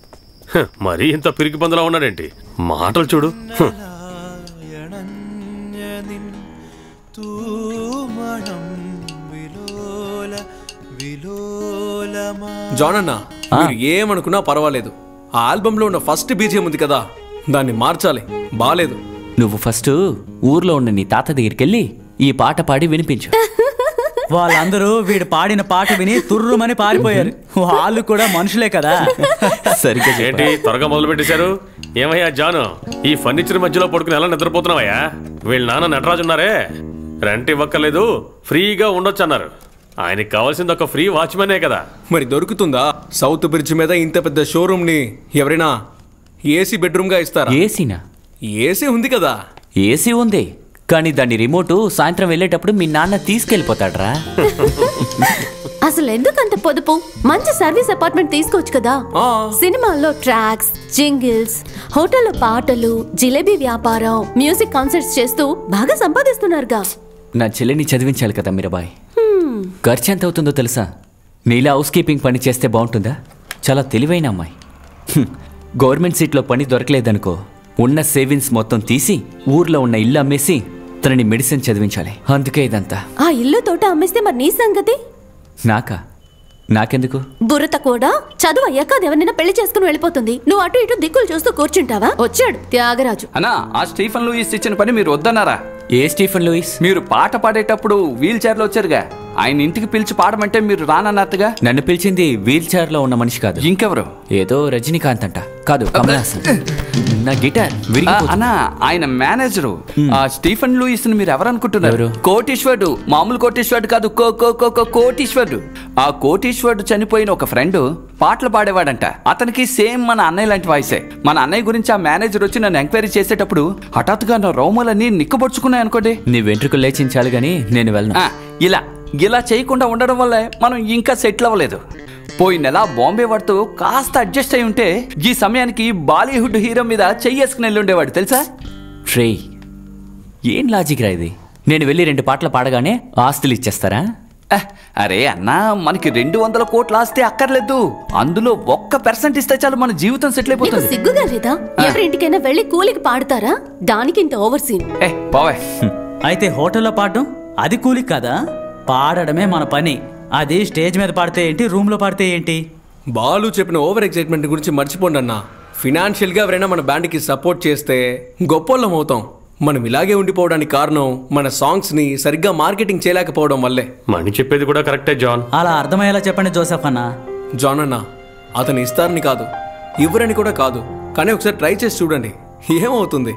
మరీ ఇంత పిరికి పందులా ఉన్నాడేంటి? మాటలు చూడు.
జాన్ అన్న, మీరు ఏమనుకున్నా పర్వాలేదు, ఆ ఆల్బంలో ఉన్న ఫస్ట్ బీజియం ఉంది కదా, దాన్ని మార్చాలి. బాలేదు.
నువ్వు ఫస్ట్ ఊర్లో ఉన్న నీ తాత దగ్గరికి వెళ్ళి ఈ పాట పాడి వినిపించు.
వాళ్ళందరూ వీడు పాడిన పాట విని తుర్రుమని పారిపోయారు. వాళ్ళు కూడా మనుషులే కదా.
సరిగ్గా
ఏంటి త్వరగా మొదలు పెట్టేశారు? ఏమయ్యా జాను, ఈ ఫర్నిచర్ మధ్యలో పడుకుని ఎలా నిద్రపోతున్నావయ్యా? వీళ్ళ నాన్న నటరాజు ఉన్నారే, రెంట్ ఇవ్వక్కర్లేదు, ఫ్రీగా ఉండొచ్చు అన్నారు. ఆయనకి కావాల్సింది ఒక ఫ్రీ వాచ్మెనే కదా.
మరి దొరుకుతుందా? సౌత్ బ్రిడ్జ్ మీద ఇంత పెద్ద షోరూమ్ ని ఎవరైనా ఏసీ బెడ్రూమ్ గా ఇస్తారా?
ఏసీనా?
ఏసీ ఉంది కదా.
ఏసీ ఉంది, కానీ దాని రిమోట్ సాయంత్రం వెళ్ళేటప్పుడు మీ నాన్న తీసుకెళ్లిపోతాడ్రా.
అసలు ఎందుకంత పొదుపు? మంచి సర్వీస్ అపార్ట్మెంట్ తీసుకోవచ్చు కదా. సినిమాల్లో ట్రాక్స్, జింగిల్స్, హోటల్లో పాటలు, జిలేబీ వ్యాపారం, మ్యూజిక్ కాన్సర్ట్స్ చేస్తూ బాగా సంపాదిస్తున్నారుగా.
నా చెల్లిని చదివించాలి కదా మీరాబాయ్. ఖర్చు ఎంత అవుతుందో తెలుసా? నీలా హౌస్ కీపింగ్ పని చేస్తే బాగుంటుందా? చాలా తెలివైన అమ్మాయి. గవర్నమెంట్ సీట్లో పని దొరకలేదనుకో, ఉన్న సేవింగ్స్ మొత్తం తీసి ఊర్లో ఉన్న ఇల్లు అమ్మేసి తనని మెడిసిన్ చదివించాలి. అందుకే ఇదంతా.
ఆ ఇల్లు తోట అమ్మేస్తే మరి నీ సంగతి?
నాకెందుకు?
బుర్రత కూడా చదువు అయ్యాక ఎవరినైనా పెళ్లి చేసుకుని వెళ్ళిపోతుంది. నువ్వు అటు ఇటు దిక్కులు చూస్తూ కూర్చుంటావా? వచ్చాడు త్యాగరాజు.
అన్నా, ఆ స్టీఫెన్ లూయిస్ ఇచ్చిన పని మీరు వద్దన్నారా?
ఏ స్టీఫెన్ లూయిస్?
మీరు పాట పాడేటప్పుడు వీల్ చైర్ లో వచ్చారుగా, ఆయన ఇంటికి పిలిచి పాడమంటే మీరు రానన్నట్టుగా.
నన్ను పిలిచింది వీల్ చైర్ లో ఉన్న మనిషి కాదు.
ఇంకెవరు?
ఏదో రజనీకాంత్ అంట. కాదు, కమల్ హాసన్. నా గిటార్
అన్నా, ఆయన మేనేజరు. ఆ స్టీఫెన్ లూయిస్ ని మీరు ఎవరనుకుంటున్నారు? కోటీశ్వరుడు. మామూలు కోటీశ్వరుడు కాదు, కోటీశ్వరుడు. ఆ కోటీశ్వరుడు చనిపోయిన ఒక ఫ్రెండ్ పాటలు పాడేవాడంట. అతనికి సేమ్ మన అన్నయ్య లాంటి వాయిసే. మన అన్నయ్య గురించి ఆ మేనేజర్ వచ్చి నన్ను ఎంక్వైరీ చేసేటప్పుడు హఠాత్తుగా నా రోమాలన్నీ నిక్కబొడుచుకున్నాయి అనుకోండి.
నీ వెంట్రుకలు లేచించాలి గానీ నేను వెళ్ళను.
ఇలా చేయకుండా ఉండడం వల్లే మనం ఇంకా సెటిల్ అవ్వలేదు. పోయిన నెల బాంబే వాడితో కాస్త అడ్జస్ట్ అయి ఉంటే ఈ సమయానికి బాలీవుడ్ హీరో మీద చెయ్యేసుకుని వెళ్ళి ఉండేవాడు తెలుసా?
ట్రే, ఏం లాజిక్ రా ఇది? నేను వెళ్ళి 2 పాటలు పాడగానే ఆస్తులు ఇచ్చేస్తారా?
అరే అన్నా, మనకి 200 కోట్ల ఆస్తి అక్కర్లేదు. అందులో 1% ఇస్తే చాలు మన జీవితం సెటిల్ అయిపోతుంది.
సిగ్గుగా లేదా? ఎవరింటికైనా వెళ్ళి కూలికి పాడతారా? దానికి ఇంత ఓవర్ సీన్.
అయితే హోటల్లో పాడడం అది కూలికి కాదా? పాడడమే మన పని. అది స్టేజ్ మీద పాడితే ఏంటి, రూమ్ లో పాడితే ఏంటి?
బాలు చెప్పిన ఓవర్ ఎక్సైట్మెంట్ గురించి మర్చిపోండి అన్న. ఫినాన్షియల్ గా ఎవరైనా మన బ్యాండ్ కి సపోర్ట్ చేస్తే గొప్పోళ్ళం అవుతాం. మనం ఇలాగే ఉండిపోవడానికి కారణం మన సాంగ్స్ ని సరిగ్గా మార్కెటింగ్ చేయలేకపోవడం వల్లే.
మణి చెప్పేది కూడా కరెక్టే జాన్.
అలా అర్థమయ్యేలా చెప్పండి జోసెఫ్ అన్న.
జాన్ అన్న, అతను ఇస్తారని కాదు, ఇవ్వరని కూడా కాదు, కానీ ఒకసారి ట్రై చేసి చూడండి, ఏమవుతుంది.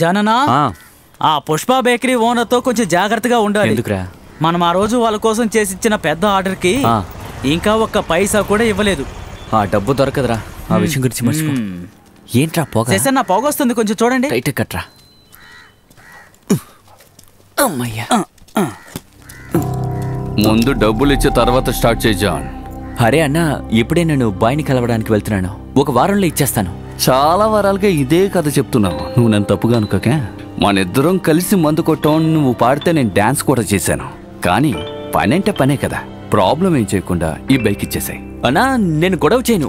జాననా ఆ పుష్ప బేకరీ ఓనర్తో కొంచెం జాగ్రత్తగా ఉండాలి.
ఎందుకురా?
మనం ఆ రోజు వాళ్ళ కోసం చేసి ఇచ్చిన పెద్ద ఆర్డర్కి ఇంకా ఒక్క పైసా కూడా ఇవ్వలేదు.
ఆ డబ్బు దొరకదురా, ఆ విషయం గురించి మర్చిపో. ఏంట్రా పొగ?
నా పొగ వస్తుంది, కొంచెం చూడండి.
టైట్ కట్రా. అమ్మయ్యా.
ముందు డబ్బులు ఇచ్చే తర్వాత స్టార్ట్ చేయి జాన్.
అరే అన్న, ఇప్పుడే నేను బాయ్ని కలవడానికి వెళ్తున్నాను. ఒక వారంలో ఇచ్చేస్తాను.
చాలా వారాలుగా ఇదే కథ చెప్తున్నావు. నువ్వు నన్ను తప్పుగా అనుకోకే. మనిద్దరం కలిసి మందు కొట్టాం, నువ్వు పాడితే నేను డాన్స్ కూడా చేశాను. కానీ పని అంటే పనే కదా. ప్రాబ్లం ఏం చేయకుండా ఈ బైక్ ఇచ్చేసాయి.
అన్నా, నేను గొడవ చేయను.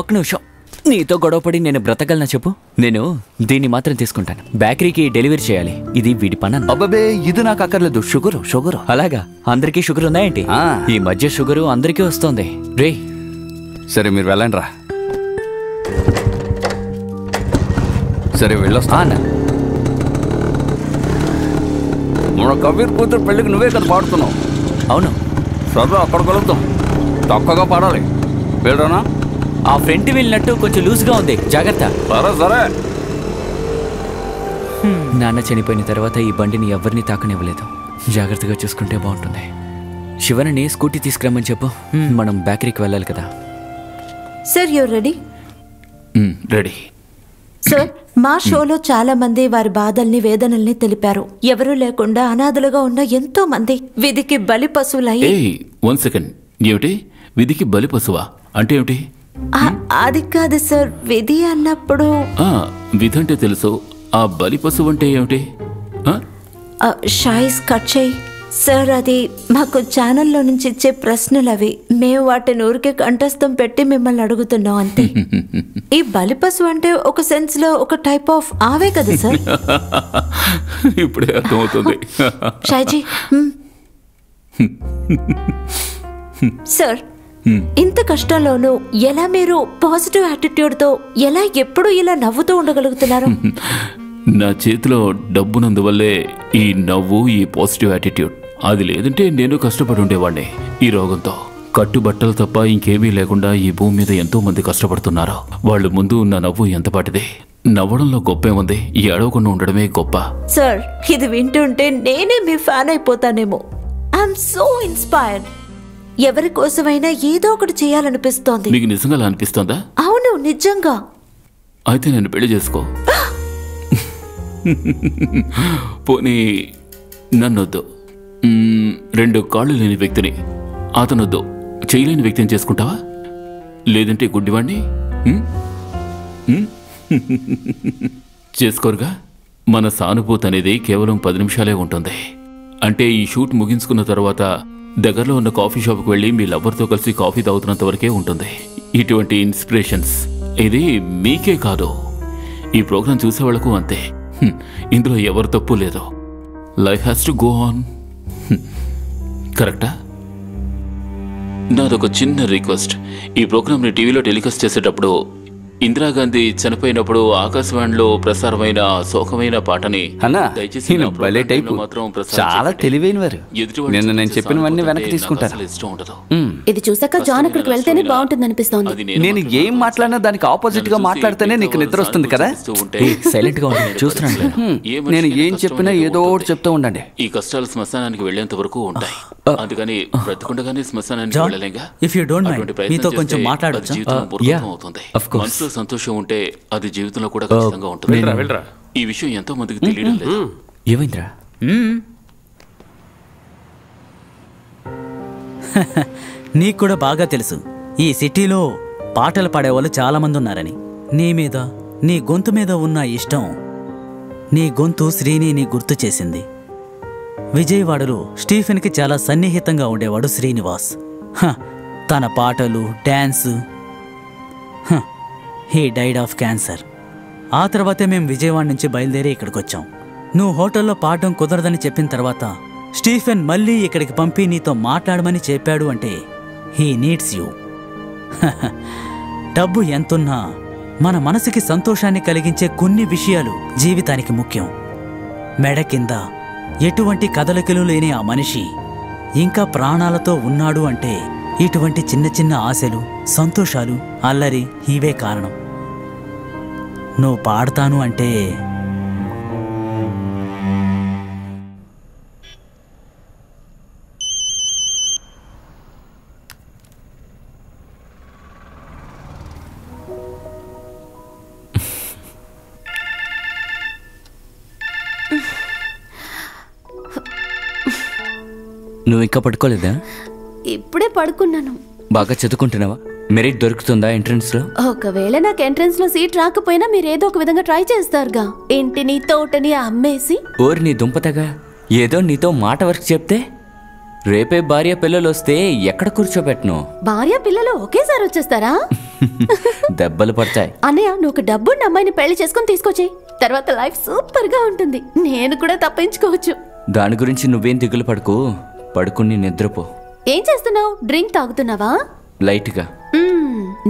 ఒక్క నిమిషం. నీతో గొడవపడి నేను బ్రతకగలనా చెప్పు? నేను దీన్ని మాత్రం తీసుకుంటాను. బేకరీకి డెలివరీ చేయాలి. ఇది వీడి పని.
అబ్బాబే, ఇది నాకు అక్కర్లేదు. షుగరు.
అలాగా? అందరికీ షుగర్ ఉందా ఏంటి? ఈ మధ్య షుగరు అందరికీ వస్తుంది రే.
సరే మీరు వెళ్ళండి రా. సరే వెళ్ళొస్తా అన్న. మన కబీర్ కూతురు పెళ్ళికి నువ్వే కదా పాడుతున్నావు.
అవును.
సరే అక్కడికి వెళ్తాం. తక్కువగా పాడాలి. వెళ్ళరానా?
ఆ ఫ్రంట్ వెళ్ళినట్టు కొంచెం లూజ్గా ఉంది, జాగ్రత్త.
సరే.
నాన్న చనిపోయిన తర్వాత ఈ బండిని ఎవరిని తాకనివ్వలేదు. జాగ్రత్తగా చూసుకుంటే బాగుంటుంది. శివనని స్కూటీ తీసుకురమ్మని చెప్పు. మనం బేకరీకి వెళ్ళాలి కదా.
Sir, your ready?
Ready.
Sir, మా షోలో చాలా మంది వారి బాధల్ని వేదనల్ని తెలిపారు. ఎవరూ లేకుండా అనాథలుగా ఉన్న ఎంతో మంది విధికి బలి పశువులయ్యి.
One second. ఏమిటి విధికి బలి పశువా అంటే ఏమిటి?
అది కాదు సార్, విధి అన్నప్పుడు
విధి అంటే తెలుసు. ఆ బలి పశువు అంటే ఏమిటి?
షాయిస్ కట్ చేయి సార్. అది మాకు ఛానల్లో నుంచి ఇచ్చే ప్రశ్నలు అవి. మేము వాటిని ఊరికే కంఠస్థం పెట్టి మిమ్మల్ని అడుగుతున్నాం అంతే. ఈ బలి పశువు అంటే ఒక సెన్స్ లో ఒక టైప్ ఆఫ్ ఆవే కదా సార్?
ఇప్పుడే అర్థమవుతుంది.
షాయిజీ సార్, ఇంత కష్టంలోనూ ఎలా మీరు పాజిటివ్ యాటిట్యూడ్ తో ఎలా ఎప్పుడు ఇలా నవ్వుతూ ఉండగలుగుతున్నారు?
నా చేతిలో డబ్బునందువల్లే ఈ నవ్వు, ఈ పాజిటివ్ యాటిట్యూడ్. అది లేదంటే నేను కష్టపడి ఉండేవాడిని. ఈ రోగంతో కట్టుబట్టలు తప్ప ఇంకేమీ లేకుండా ఈ భూమి మీద ఎంతో మంది కష్టపడుతున్నారు. వాళ్ళు ముందు ఉన్న నవ్వు ఎంతపాటిది. నవ్వడంలో గొప్పే ఉంది, ఈ అడవకుండా ఉండడమే గొప్ప.
సార్, ఇది వింటుంటే నేనే మీ ఫ్యాన్ అయిపోతానేమో. I'm so inspired. ఎవరి కోసమైనా ఏదో ఒకటి చేయాలనిపిస్తోంది.
మీకు నిజంగా అలా అనిపిస్తోందా?
అవును, నిజంగా.
అయితే నేను పెళ్లి చేసుకో. పోనీ నన్నొద్దు. 2 కాళ్ళు లేని వ్యక్తిని, అతనొద్దు, చేయలేని వ్యక్తిని చేసుకుంటావా? లేదంటే గుడ్డివాణ్ణి చేసుకోరుగా. మన సానుభూతి అనేది కేవలం 10 నిమిషాలే ఉంటుంది. అంటే ఈ షూట్ ముగించుకున్న తర్వాత దగ్గరలో ఉన్న కాఫీ షాప్కి వెళ్ళి మీ లవర్తో కలిసి కాఫీ తాగుతున్నంత వరకే ఉంటుంది. ఇటువంటి ఇన్స్పిరేషన్స్ ఇది మీకే కాదు, ఈ ప్రోగ్రాం చూసేవాళ్లకు అంతే. ఇందులో ఎవరు తప్పు లేదు. Life has to go on. కరెక్టా? నాదొక చిన్న రిక్వెస్ట్. ఈ ప్రోగ్రామ్ని టీవీలో టెలికాస్ట్ చేసేటప్పుడు ఇందిరాగాంధీ చనిపోయినప్పుడు ఆకాశవాణిలో ప్రసారమైన శోకమైన పాటని దయచేసి
చాలా తెలివైనవారు. నిన్న నేను చెప్పినవన్నీ వెనక్కి తీసుకుంటారు.
ఇది చూసాక జాన్ అక్కడికి వెళ్తేనే బాగుంటుంది అనిపిస్తోంది.
నేను ఏం మాట్లాడినా దానికి ఆపోజిట్ గా మాట్లాడితేనే నీకు నిద్ర వస్తుంది కదా.
సైలెంట్ గా చూస్తున్నాను.
నేను ఏం చెప్పినా ఏదో ఒకటి చెప్తూ ఉండండి.
ఈ కష్టాలు శ్మశానానికి వెళ్లేంత వరకు ఉంటాయి. అందుకని బ్రతుకుండగానే శ్మశానానికి వెళ్ళలేగా.
ఇఫ్ యు డోంట్ మైండ్, మీతో కొంచెం మాట్లాడొచ్చా?
మనసులో సంతోషం ఉంటే అది జీవితంలో కూడా ఖచ్చితంగా ఉంటుంది. ఈ విషయం ఎంతో మందికి తెలియడం లేదు.
ఏమైందిరా?
నీకు కూడా బాగా తెలుసు ఈ సిటీలో పాటలు పాడేవాళ్ళు చాలా మంది ఉన్నారని. నీ మీద, నీ గొంతు మీద ఉన్న ఇష్టం, నీ గొంతు శ్రీనిని గుర్తు చేసింది. విజయవాడలో స్టీఫెన్కి చాలా సన్నిహితంగా ఉండేవాడు శ్రీనివాస్. తన పాటలు, dance. He died of cancer. ఆ తర్వాతే మేము విజయవాడ నుంచి బయలుదేరి ఇక్కడికి వచ్చాం. నువ్వు హోటల్లో పాడడం కుదరదని చెప్పిన తర్వాత స్టీఫెన్ మళ్ళీ ఇక్కడికి పంపి నీతో మాట్లాడమని చెప్పాడు. అంటే హీ నీడ్స్ యూ. డబ్బు ఎంతున్నా మన మనసుకి సంతోషాన్ని కలిగించే కొన్ని విషయాలు జీవితానికి ముఖ్యం. మెడ కింద ఎటువంటి కదలికలు లేని ఆ మనిషి ఇంకా ప్రాణాలతో ఉన్నాడు అంటే ఇటువంటి చిన్న చిన్న ఆశలు, సంతోషాలు, అల్లరి ఇవే కారణం. నువ్వు పాడతాను అంటే
నువ్వు ఇంకా పడుకోలేదా?
ఇప్పుడే పడుకున్నాను.
బాగా చదువుకుంటున్నావా? మెరిట్ దొరుకుతుందా ఎంట్రన్స్ లో?
ఒకవేళ నాకు ఎంట్రన్స్ లో సీట్ రాకపోయినా మీరు ఏదో ఒక విధంగా ట్రై చేస్తారుగా. ఇంటిని తోటని అమ్మేసి.
ఓరి నీ దుంపతగా, ఏదో నీతో మాట వరకు చెప్తే రేపే భార్య పిల్లలు వస్తే ఎక్కడ కూర్చోబెట్టను?
భార్య పిల్లలు ఒకేసారి వచ్చేస్తారా?
దెబ్బలు పడతాయి.
అన్నయ్య, నువ్వు ఒక డబ్బున్న అమ్మాయిని పెళ్లి చేసుకుని తీసుకొచ్చి, తర్వాత లైఫ్ సూపర్ గా ఉంటుంది. నేను కూడా తప్పించుకోవచ్చు.
దాని గురించి నువ్వేం దిగులు పడుకో, పడుకుని నిద్రపో.
ఏం చేస్తున్నావు? డ్రింక్ తాగుతున్నావా?
లైట్గా.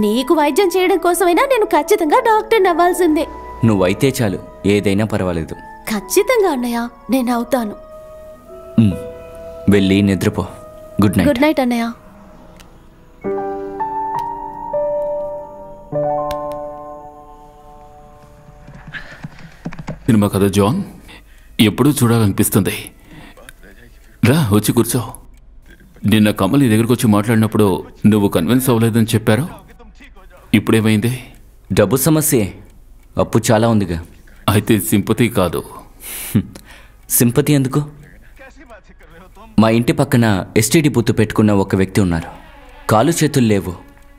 నీకు వైద్యం చేయడం కోసమైనా నేను ఖచ్చితంగా డాక్టర్ అవ్వాల్సిందే.
నువ్వైతే చాలు, ఏదైనా పర్వాలేదు.
ఖచ్చితంగా అన్నయ్య, నేను అవుతాను.
వెళ్ళి నిద్రపో. Good night.
గుడ్ నైట్ అన్నయ్య.
సినిమా కదా జాన్, ఎప్పుడూ చూడాలనిపిస్తుంది. రా వచ్చి కూర్చో. నిన్న కమల్ నీ దగ్గరకు వచ్చి మాట్లాడినప్పుడు నువ్వు కన్విన్స్ అవ్వలేదని చెప్పారు. ఇప్పుడేమైంది?
డబ్బు సమస్యే. అప్పు చాలా ఉందిగా.
అయితే సింపతి కాదు.
సింపతి ఎందుకు? మా ఇంటి పక్కన ఎస్టీడీ బూత్ పెట్టుకున్న ఒక వ్యక్తి ఉన్నారు. కాలు చేతులు లేవు,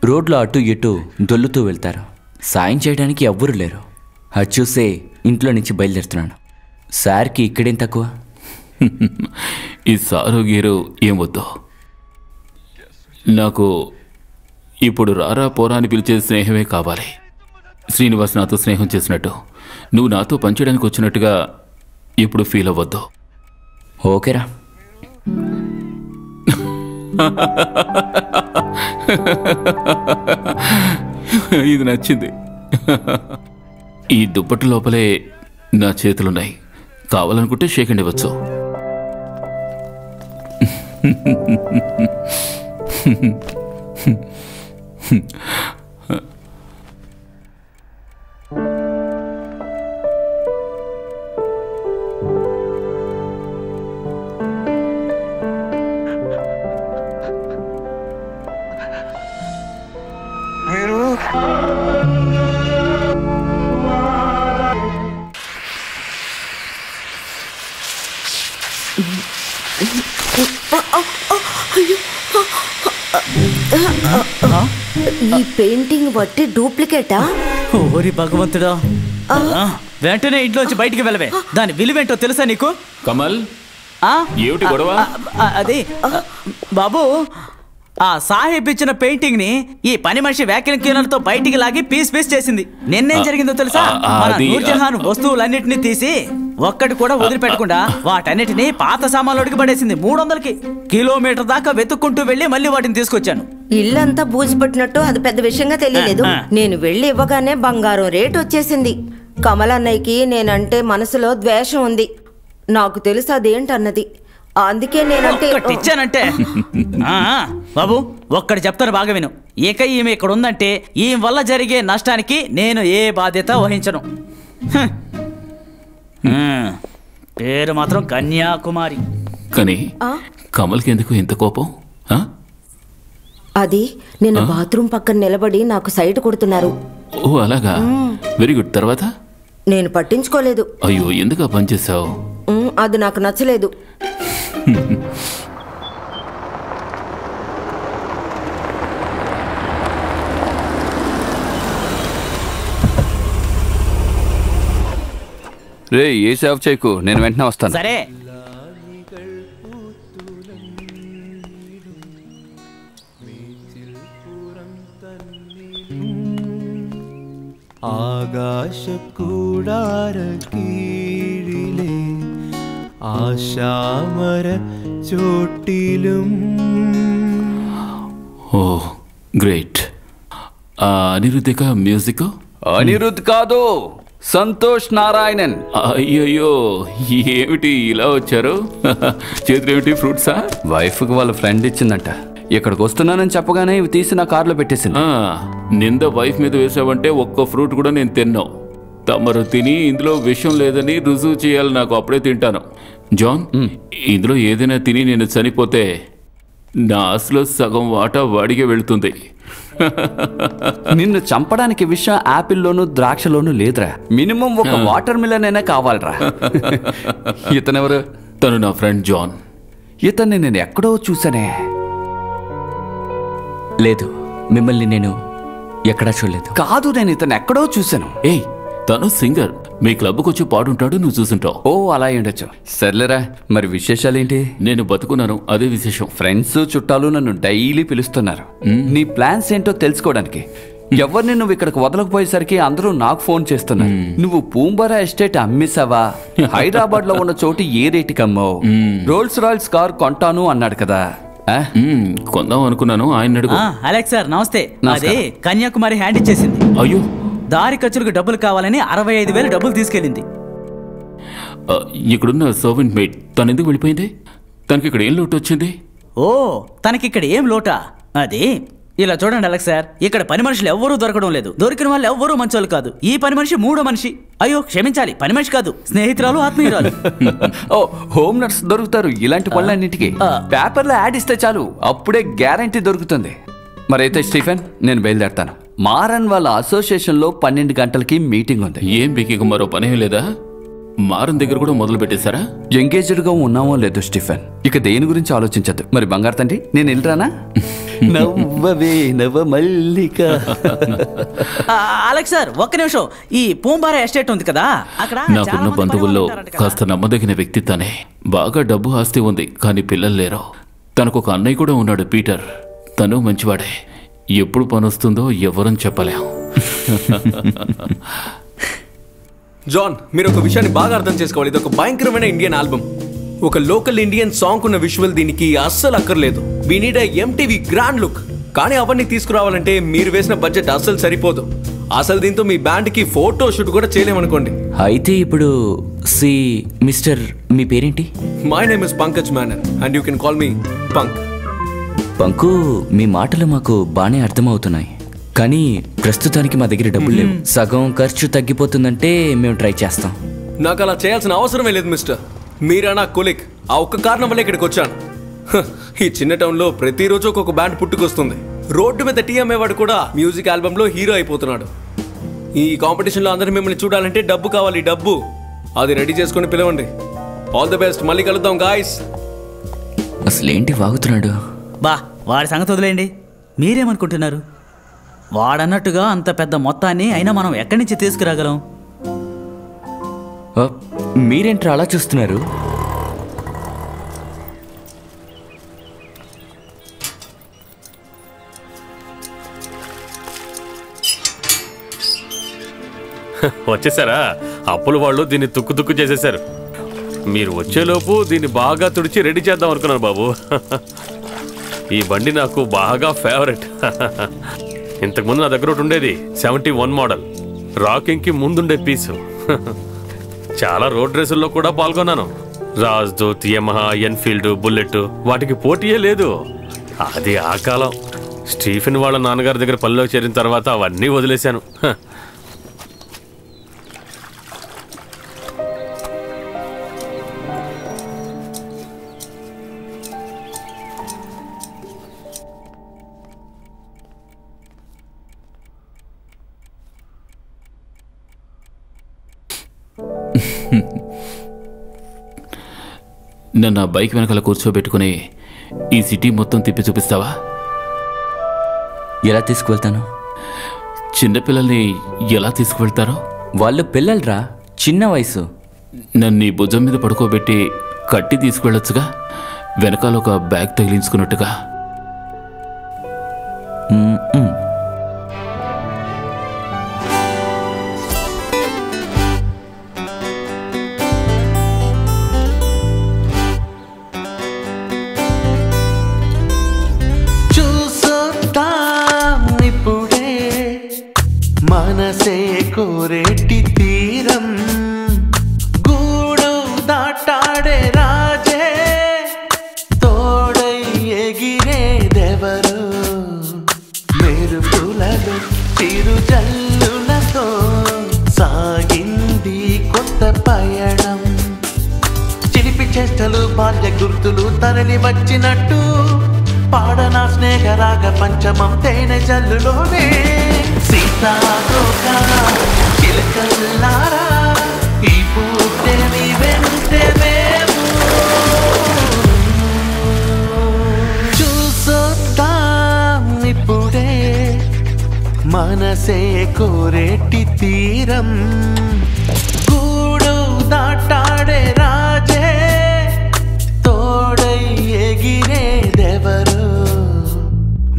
రోడ్లో అటు ఇటు దొల్లుతూ వెళ్తారు. సాయం చేయడానికి ఎవ్వరూ లేరు. అది చూసే ఇంట్లో నుంచి బయలుదేరుతున్నాను. సార్కి ఇక్కడేం తక్కువ?
ఈ సారు గీరు ఏం వద్దు నాకు. ఇప్పుడు రారా పోరా అని పిలిచే స్నేహమే కావాలి. శ్రీనివాస్ నాతో స్నేహం చేసినట్టు, నువ్వు నాతో పనిచేయడానికి వచ్చినట్టుగా ఇప్పుడు ఫీల్ అవ్వద్దు.
ఓకేరా.
ఇది నచ్చింది. ఈ దుప్పటి లోపలే నా చేతులున్నాయి. కావాలనుకుంటే షేక్ హ్యాండ్ ఇవ్వచ్చు.
ఈ పెయింటింగ్ బట్టి డూప్లికేటా?
ఓరి భగవంతుడా, వెంటనే ఇంట్లోంచి బయటికి వెళ్ళవే. దాని విలువేంటో తెలుసా నీకు?
కమల్, ఏమిటి గొడవ?
అది బాబు, ఆ సాహెబ్ ఇచ్చిన పెయింటింగ్ ని ఈ పని మనిషి వ్యాక్యూమ్ క్లీనర్ తో బయటికి లాగి పీస్ పీస్ చేసింది. నిన్నేం జరిగిందో తెలుసా? మన నూర్జహాన్ వస్తువులన్నిటిని తీసి ఒక్కటి కూడా వదిలిపెట్టకుండా వాటన్నిటిని పాత సామాన్లోకి పడేసింది. 300 కిలోమీటర్ దాకా వెతుక్కుంటూ వెళ్ళి మళ్ళీ వాటిని తీసుకొచ్చాను.
ఇల్లంతా బూజుపట్టినట్టు అది పెద్ద విషయంగా తెలియలేదు. నేను వెళ్ళి ఇవ్వగానే బంగారం రేటు వచ్చేసింది. కమల్ అన్నయ్యకి నేనంటే మనసులో ద్వేషం ఉంది. నాకు తెలుసు అదేంటన్నది. అందుకే నేనంటే
ఇచ్చానంటే. బాబు, ఒక్కటి చెప్తాను బాగా విను. ఇక ఈమె ఇక్కడ ఉందంటే ఈ వల్ల జరిగే నష్టానికి నేను ఏ బాధ్యత వహించను. పేరు మాత్రం కన్యాకుమారి.
కానీ కమల్కి ఎందుకు ఇంత కోపం?
అది నిన్న బాత్రూమ్ పక్కన నిలబడి నాకు సైట్ కొడుతున్నారు.
ఓ అలాగా, వెరీ గుడ్. తర్వాత?
నేను పట్టించుకోలేదు.
అయ్యో, ఎందుకు ఆ పని చేసావు?
అది నాకు నచ్చలేదు.
రే, ఏ సేవ్ చేయకు, నేను వెంటనే వస్తాను.
సరే.
ആകാശ കൂടാര കീഴിലെ ആശാമര ചോട്ടിലും.
ఓ గ్రేట్. అనిరుద్ధిక మ్యూజిక్?
అనిరుద్ధ్ కాదు, సంతోష్ నారాయణన్.
అయ్యయ్యో, ఏమిటి ఇలా వచ్చారు? చేతులు ఏమిటి, ఫ్రూట్సా?
వైఫ్కి వాళ్ళ ఫ్రెండ్ ఇచ్చిందంట. ఇక్కడికి వస్తున్నానని చెప్పగానే ఇవి తీసి నా కార్లో పెట్టేసింది.
నింద వైఫ్ మీద వేసావంటే ఒక్క ఫ్రూట్ కూడా నేను తిన్నావు. తమరు తిని ఇందులో విషయం లేదని రుజువు చేయాలి నాకు, అప్పుడే తింటాను. జాన్, ఇందులో ఏదైనా తిని నేను చనిపోతే నా ఆస్తిలో సగం వాటా వాడికే వెళుతుంది.
నిన్ను చంపడానికి విషయం యాపిల్లోనూ ద్రాక్షలోనూ లేదురా. మినిమం ఒక వాటర్ మిలన్ అయినా కావాలరా. ఇతనెవరు?
తను నా ఫ్రెండ్ జాన్.
ఇతన్ని నేను ఎక్కడో చూసానే.
లేదు, మిమ్మల్ని నేను ఎక్కడా చూడలేదు.
కాదు, నేను ఇతన్ని ఎక్కడో చూశాను.
ఏయ్, తను సింగర్. మీ క్లబ్కి వచ్చి పాడుంటాడు, నువ్వు చూసుంటావు.
ఓ, అలా ఉండొచ్చు. సర్లేరా, మరి విశేషాలేంటి?
నేను బతుకున్నాను, అదే విశేషం.
ఫ్రెండ్స్ చుట్టాలు నన్ను డైలీ పిలుస్తున్నారు నీ ప్లాన్స్ ఏంటో తెలుసుకోవడానికి. ఎవరిని నువ్వు ఇక్కడికి వదలకపోయేసరికి అందరూ నాకు ఫోన్ చేస్తున్నారు. నువ్వు పూంబరా ఎస్టేట్ అమ్మేసావా? హైదరాబాద్ లో ఉన్న చోటు ఏ రేటుకి అమ్మావు? రోల్స్ రాయల్స్ కార్ కొంటాను అన్నాడు కదా.
కొందాం అనుకున్నాను, ఆయన అడుగు.
అలెక్స్ సార్ నమస్తే. అదే కన్యాకుమారి హ్యాండ్ ఇచ్చేసింది.
అయ్యో,
దారి ఖర్చులకు డబ్బులు కావాలని 65,000 డబ్బులు తీసుకెళ్ళింది.
ఇక్కడున్న సర్వెంట్ మేడ్ తను ఎందుకు వెళ్ళిపోయింది? తనకి ఇక్కడ ఏం లోటు వచ్చింది?
ఓ, తనకి ఇక్కడ ఏం లోటా? అది ఇలా చూడండి అలెక్స్ సార్, ఇక్కడ పని మనుషులు ఎవ్వరూ దొరకడం లేదు. దొరికిన వాళ్ళు ఎవ్వరూ మంచోళ్ళు కాదు. ఈ పని మనిషి మూడో మనిషి. అయ్యో క్షమించాలి, పని మనిషి కాదు, స్నేహితురాలు, ఆత్మీయురాలు.
ఓ, హోమ్ నర్స్ దొరుకుతారు ఇలాంటి పనులన్నింటికి. పేపర్లో యాడ్ ఇస్తే చాలు, అప్పుడే గ్యారంటీ దొరుకుతుంది. మరైతే స్టీఫెన్, నేను బయలుదేరతాను. మారన్ వాళ్ళ అసోసియేషన్ లో 12 గంటలకి మీటింగ్ ఉంది.
ఏం మీకు మరో పని లేదా? మారన్ దగ్గర కూడా మొదలు పెట్టేశారా?
ఎంగేజ్డ్ గా ఉన్నామో లేదో స్టీఫెన్, ఇక దేని గురించి ఆలోచించద్దు. మరి బంగారు తండ్రి, నేను వెళ్ళరానా? నవ్వవే నవ మల్లిక.
అలెక్స్ సార్ ఒక్క నిమిషం, ఈ పూంబారా ఎస్టేట్ ఉంది కదా, అక్కడ
నాకున్న బంధువుల్లో కాస్త నమ్మదగిన వ్యక్తి తనే. బాగా డబ్బు ఆస్తి ఉంది, కానీ పిల్లలు లేరు. తనకు ఒక అన్నయ్య కూడా ఉన్నాడు, పీటర్. తను మంచివాడే. ఎప్పుడు పని వస్తుందో ఎవరని చెప్పలేం.
జాన్, మీరు ఒక విషయాన్ని బాగా అర్థం చేసుకోవాలి. ఇది ఒక భయంకరమైన ఇండియన్ ఆల్బమ్. ఒక లోకల్ ఇండియన్ సాంగ్ ఉన్న విజువల్ దీనికి అస్సలు అక్కర్లేదు. We need MTV grand look. కానీ అవన్నీ తీసుకురావాలంటే మీరు వేసిన బడ్జెట్ అస్సలు సరిపోదు. అసలు దీంతో మీ బ్యాండ్ కి ఫోటో షూట్ కూడా చేయలేమనుకోండి.
అయితే ఇప్పుడు మిస్టర్, మీ పేరేంటి?
My name is Pankaj Menon and you can call me Pank.
Panku, మీ మాటలు మాకు బాగానే అర్థమవుతున్నాయి, కానీ ప్రస్తుతానికి మా దగ్గర డబ్బులు లేవు. సగం ఖర్చు తగ్గిపోతుందంటే మేము ట్రై చేస్తాం.
నాకు అలా చేయాల్సిన అవసరమే లేదు మిస్టర్. మీరా నా కొలిక్. ఆ ఒక్క కారణం వల్ల ఇక్కడికి వచ్చాను. ఈ చిన్న టౌన్ లో ప్రతిరోజు ఒక్కొక్క బ్యాండ్ పుట్టుకొస్తుంది. రోడ్డు మీద టీ అమ్మేవాడు కూడా మ్యూజిక్ ఆల్బమ్ లో హీరో అయిపోతున్నాడు. ఈ కాంపిటీషన్ లో అందరూ మిమ్మల్ని చూడాలంటే డబ్బు కావాలి, డబ్బు. అది రెడీ చేసుకుని పిలవండి. All the best. మళ్ళీ కలుద్దాం గాయ్స్.
అసలేంటి వాగుతున్నాడు?
బా, వాడి సంగతి వదిలేయండి. మీరేమనుకుంటున్నారు? వాడన్నట్టుగా అంత పెద్ద మొత్తాన్ని అయినా మనం ఎక్కడి నుంచి తీసుకురాగలం?
మీరేంట్రా అలా చూస్తున్నారు?
వచ్చేసారా? అప్పులు వాళ్ళు దీన్ని తుక్కు చేసేశారు. మీరు వచ్చేలోపు దీన్ని బాగా తుడిచి రెడీ చేద్దాం అనుకున్నాను బాబు. ఈ బండి నాకు బాగా ఫేవరెట్. ఇంతకుముందు నా దగ్గర ఒకటి ఉండేది, 71 మోడల్. రాకింగ్కి ముందుండే పీసు. చాలా రోడ్ రేసుల్లో కూడా పాల్గొన్నాను. రాజ్దూత్, యమహా, ఎన్ఫీల్డ్, బుల్లెట్, వాటికి పోటీయే లేదు. అది ఆ కాలం. స్టీఫెన్ వాళ్ళ నాన్నగారి దగ్గర పనిలో చేరిన తర్వాత అవన్నీ వదిలేశాను.
నన్ను ఆ బైక్ వెనకాల కూర్చోబెట్టుకుని ఈ సిటీ మొత్తం తిప్పి చూపిస్తావా?
ఎలా తీసుకువెళ్తాను?
చిన్నపిల్లల్ని ఎలా తీసుకువెళ్తారో?
వాళ్ళు పిల్లలరా, చిన్న వయసు.
నన్ను ఈ భుజం మీద పడుకోబెట్టి కట్టి తీసుకువెళ్ళొచ్చుగా, వెనకాల ఒక బ్యాగ్ తగిలించుకున్నట్టుగా.
మనసే కోరేటి తీరం గూడు దాటాడే రాజే తోడై ఎగిరేదెవరు మెరుపులలో చిరు జల్లులతో సాగింది కొత్త పయనం చిలిపి చేష్టలు బాల్య గుర్తులు తరలి వచ్చినట్టు పాడన స్నేహరాగ పంచమం తేనె జల్లులోనే సీతాకోక చిలకల్లారా ఈ పూటే మీ వెంటే మేము మనసే కోరేటి తీరం గూడు దాటాడే రాజే తోడై ఎగిరేదెవరు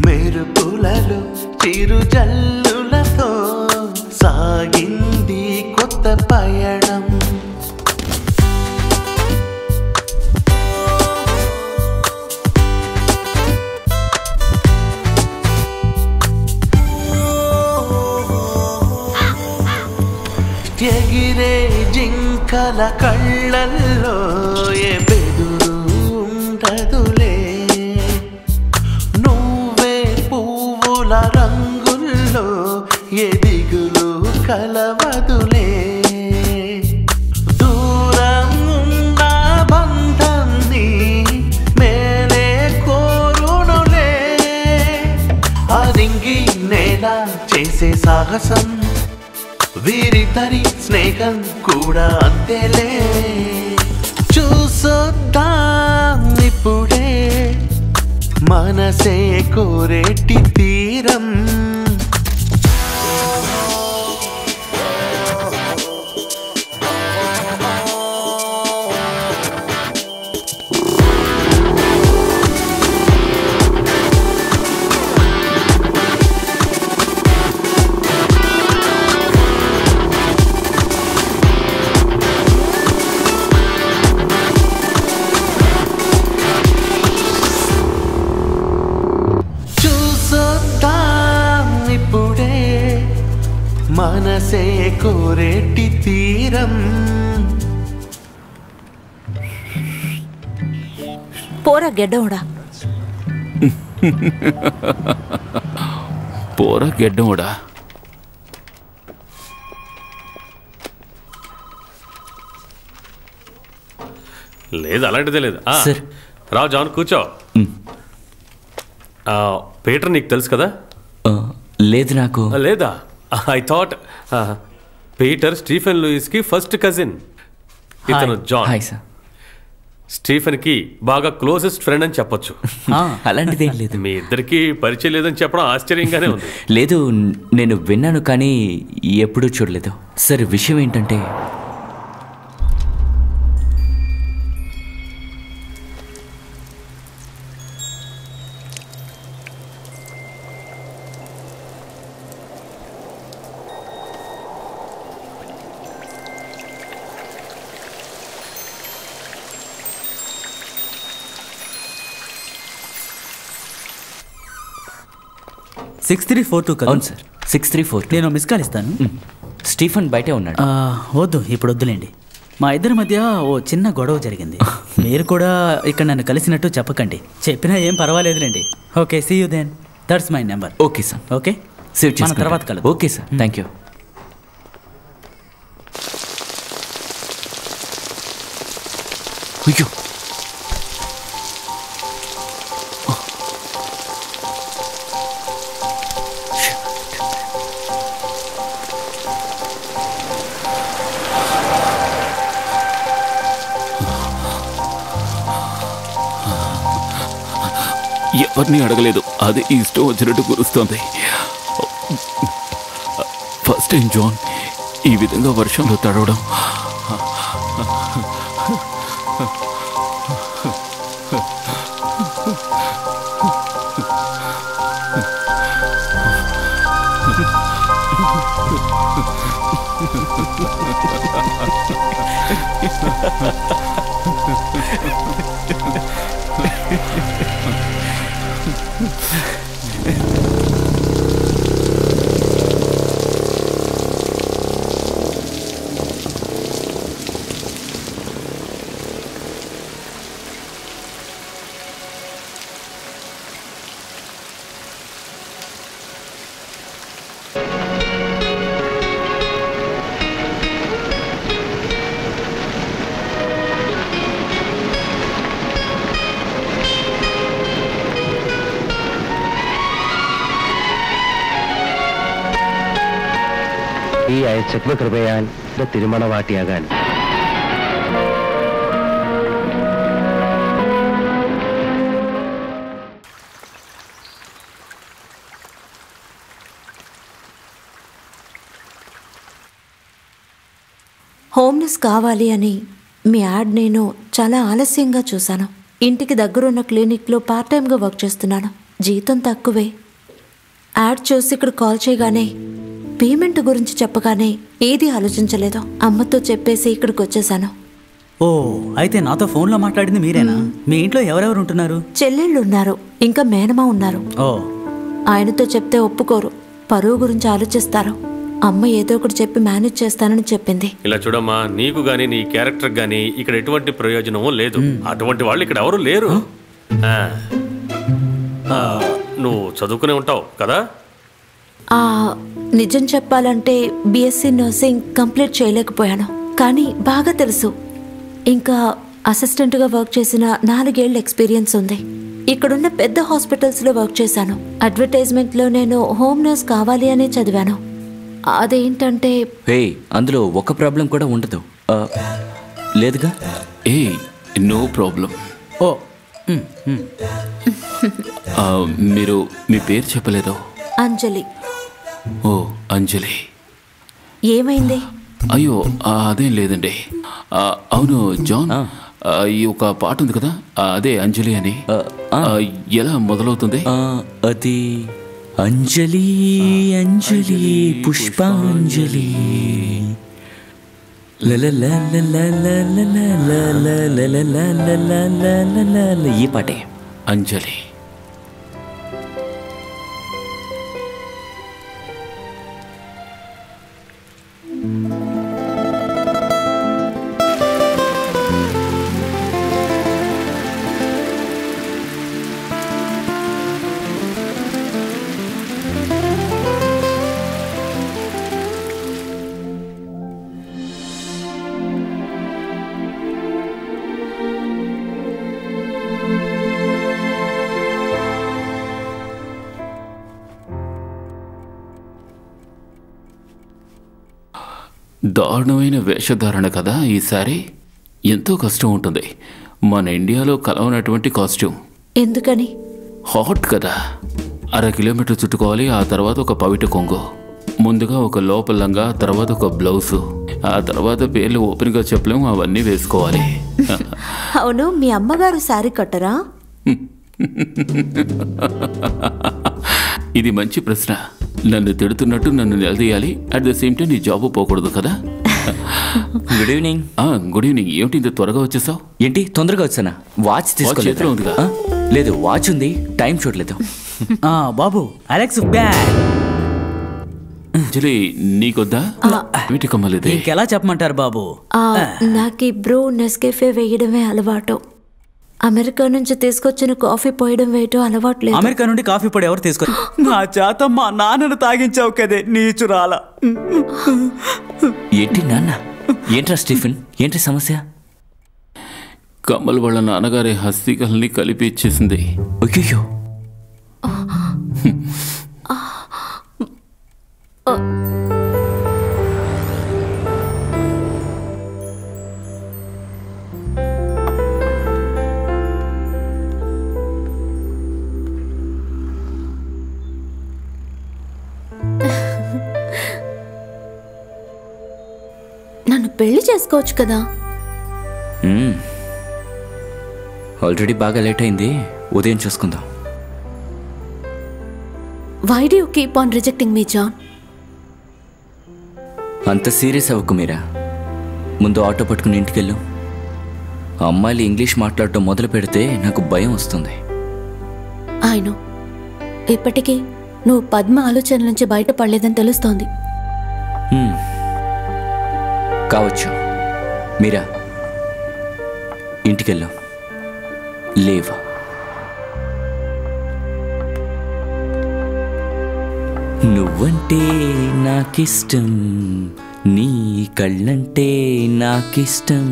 మెరుపులలో చిరు జల్లులతో సాగింది కొత్త పయనం ఎగిరే జింకల కళ్ళల్లో ఏ బెదురు ఉండదులే నువ్వే పువ్వుల రంగుల్లో ఏ దిగులు కలవదులే దూరం ఉన్న బంధాన్ని మేలే కోరునులే అరింగి నేల చేసే సాహసం వీరిద్దరి స్నేహం కూడా అంతేలే చూసొద్దాం ఇప్పుడే మనసే కోరేటి తీరం మనసే కోరేటి తీరం
పోరా గెడ్డోడా
పోరా గెడ్డోడా
లేదు అలాంటిదే లేదు
సార్.
రావు జాన్ కూర్చో పీటర్ నీకు తెలుసు కదా
లేదు నాకు
లేదా I thought Peter Stephen Lewis కి ఫస్ట్ కజిన్ ఇతను జాన్
హాయ్ సార్
స్టీఫెన్ కి బాగా క్లోజెస్ట్ ఫ్రెండ్ అని చెప్పొచ్చు
అలాంటిదేం లేదు
మీ ఇద్దరికి పరిచయం లేదని చెప్పడం ఆశ్చర్యంగానే ఉంది
లేదు నేను విన్నాను కానీ ఎప్పుడూ చూడలేదు సార్ విషయం ఏంటంటే
సిక్స్ 6342 కదా
అవును సార్ 6342
నేను మిస్ కాల్ ఇస్తాను
స్టీఫెన్ బయటే ఉన్నాడు
వద్దు ఇప్పుడు వద్దులేండి మా ఇద్దరి మధ్య ఓ చిన్న గొడవ జరిగింది మీరు కూడా ఇక్కడ నన్ను కలిసినట్టు చెప్పకండి చెప్పినా ఏం పర్వాలేదులేండి okay see you then that's my number
okay sir
okay
save
మన తర్వాత కలుద్దాం
ఓకే సార్ థ్యాంక్ యూ అయ్యో
ఎవరిని అడగలేదు అది ఇష్టం వచ్చినట్టు కురుస్తోంది ఫస్ట్ టైం జాన్ ఈ విధంగా వర్షంలో తడవడం
ഈ അയച്ചക്വ കൃപയാൽ തിരുമണവാട്ടിയാകാൻ
హోమ్నెస్ కావాలి అని మీ యాడ్ నేను చాలా ఆలస్యంగా చూశాను. ఇంటికి దగ్గరున్న క్లినిక్లో పార్ట్ టైంగా వర్క్ చేస్తున్నాను. జీతం తక్కువే. యాడ్ చూసి ఇక్కడ కాల్ చేయగానే పేమెంట్ గురించి చెప్పగానే ఏది ఆలోచించలేదు. అమ్మతో చెప్పేసి ఇక్కడికి వచ్చేసాను.
ఓ, అయితే నాతో ఫోన్లో మాట్లాడింది మీరేనా? మీ ఇంట్లో ఎవరెవరు ఉంటున్నారు?
చెల్లెళ్ళు ఉన్నారు, ఇంకా మేనమా ఉన్నారు.
ఓ,
ఆయనతో చెప్తే ఒప్పుకోరు, పరువు గురించి ఆలోచిస్తారు. అమ్మ ఏదో ఒకటి చెప్పి మేనేజ్ చేస్తానని చెప్పింది.
ఇలా చూడమ్మా, నీకు గానీ నీ క్యారెక్టర్ గానీ ఇక్కడ ఎటువంటి ప్రయోజనమూ లేదు. అటువంటి వాళ్ళు ఇక్కడ ఎవరు లేరు. నువ్వు చదువుకునే ఉంటావు కదా?
నిజం చెప్పాలంటే బీఎస్సీ నర్సింగ్ కంప్లీట్ చేయలేకపోయాను, కానీ బాగా తెలుసు. ఇంకా అసిస్టెంట్గా వర్క్ చేసిన 4 ఏళ్ల ఎక్స్పీరియన్స్ ఉంది. ఇక్కడున్న పెద్ద హాస్పిటల్స్లో వర్క్ చేశాను. అడ్వర్టైజ్మెంట్లో నేను హోమ్ నర్స్ కావాలి అనే చదివాను. అదేంటంటే
అందులో ఒక ప్రాబ్లం కూడా ఉండదు లేదుగా?
No problem.
ఓ,
మీరు మీ పేరు చెప్పలేదు.
అంజలి.
ఓ, అంజలి.
ఏమైంది?
అయ్యో అదేం లేదండి. అవును జాన్, ఈ ఒక పాట ఉంది కదా, అదే అంజలి అని. ఎలా మొదలవుతుంది?
అది అంజలి అంజలి పుష్పాంజలి ఈ పాటే
అంజలి. దారుణమైన వేషధారణ కదా ఈసారి. ఎంతో కష్టం ఉంటుంది. మన ఇండియాలో కలవనటువంటి కాస్ట్యూమ్.
ఎందుకని?
హాట్ కదా. 1/2 కిలోమీటర్ చుట్టుకోవాలి. ఆ తర్వాత ఒక పవిట కొంగు, ముందుగా ఒక లోపల లంగా, తర్వాత ఒక బ్లౌజు, ఆ తర్వాత పేర్లు ఓపెన్గా చెప్పలేము, అవన్నీ వేసుకోవాలి.
అవును, మీ అమ్మగారు శారీ కట్టరా?
ఇది మంచి ప్రశ్న. నన్ను తిడుతున్నట్టు నన్ను నిలదీయాలి, అట్ ద సేమ్ టైం నీ జాబ్ పోకూడదు కదా.
Good evening.
Good evening. ఏమిటి ఇంత త్వరగా వచ్చేసావు?
ఏంటి తొందరగా వచ్చానా? వాచ్
చేతిలో ఉందిగా?
లేదు, వాచ్ ఉంది, టైం చూడలేదు.
బాబు, అలెక్స్ బ్యాగ్.
అంజలి, నీకొద్దా? వీటి కమ్మలేదు.
ఇంకెలా చెప్పమంటారు బాబు?
నాకు బ్రూ నెస్కేఫే వేయడమే అలవాటు. అమెరికా నుంచి తీసుకొచ్చిన కాఫీ పోయడం వేయటం అలవాట్లేదు.
అమెరికా నుండి కాఫీ పొడి ఎవరు తీసుకొచ్చి? నా చేత మా నాన్నను తాగించావు కదే నీచురాల.
ఏంటి నాన్న? ఏంట్రా స్టీఫెన్, ఏంటి సమస్య?
కమల్ వాళ్ళ నాన్నగారి హస్తికల్ని కలిపి ఇచ్చేసింది.
అయ్యో,
నన్ను పెళ్లి చేసుకోవచ్చు కదా?
ఆల్రెడీ బాగా లేట్ అయింది, ఉదయం చూసుకుందాం.
Why do you keep on rejecting me John?
అంత సీరియస్ అవ్వకు మీరా. ముందు ఆటో పట్టుకుని ఇంటికెళ్ళు. అమ్మాయిలు ఇంగ్లీష్ మాట్లాడటం మొదలు పెడితే నాకు భయం వస్తుంది.
ఆయన ఇప్పటికీ నువ్వు పద్మ ఆలోచన నుంచి బయటపడలేదని తెలుస్తోంది.
కావచ్చు. మీరా, ఇంటికెళ్ళు. లేవా. నువ్వంటే నాకిష్టం, నీ కళ్ళంటే నాకిష్టం.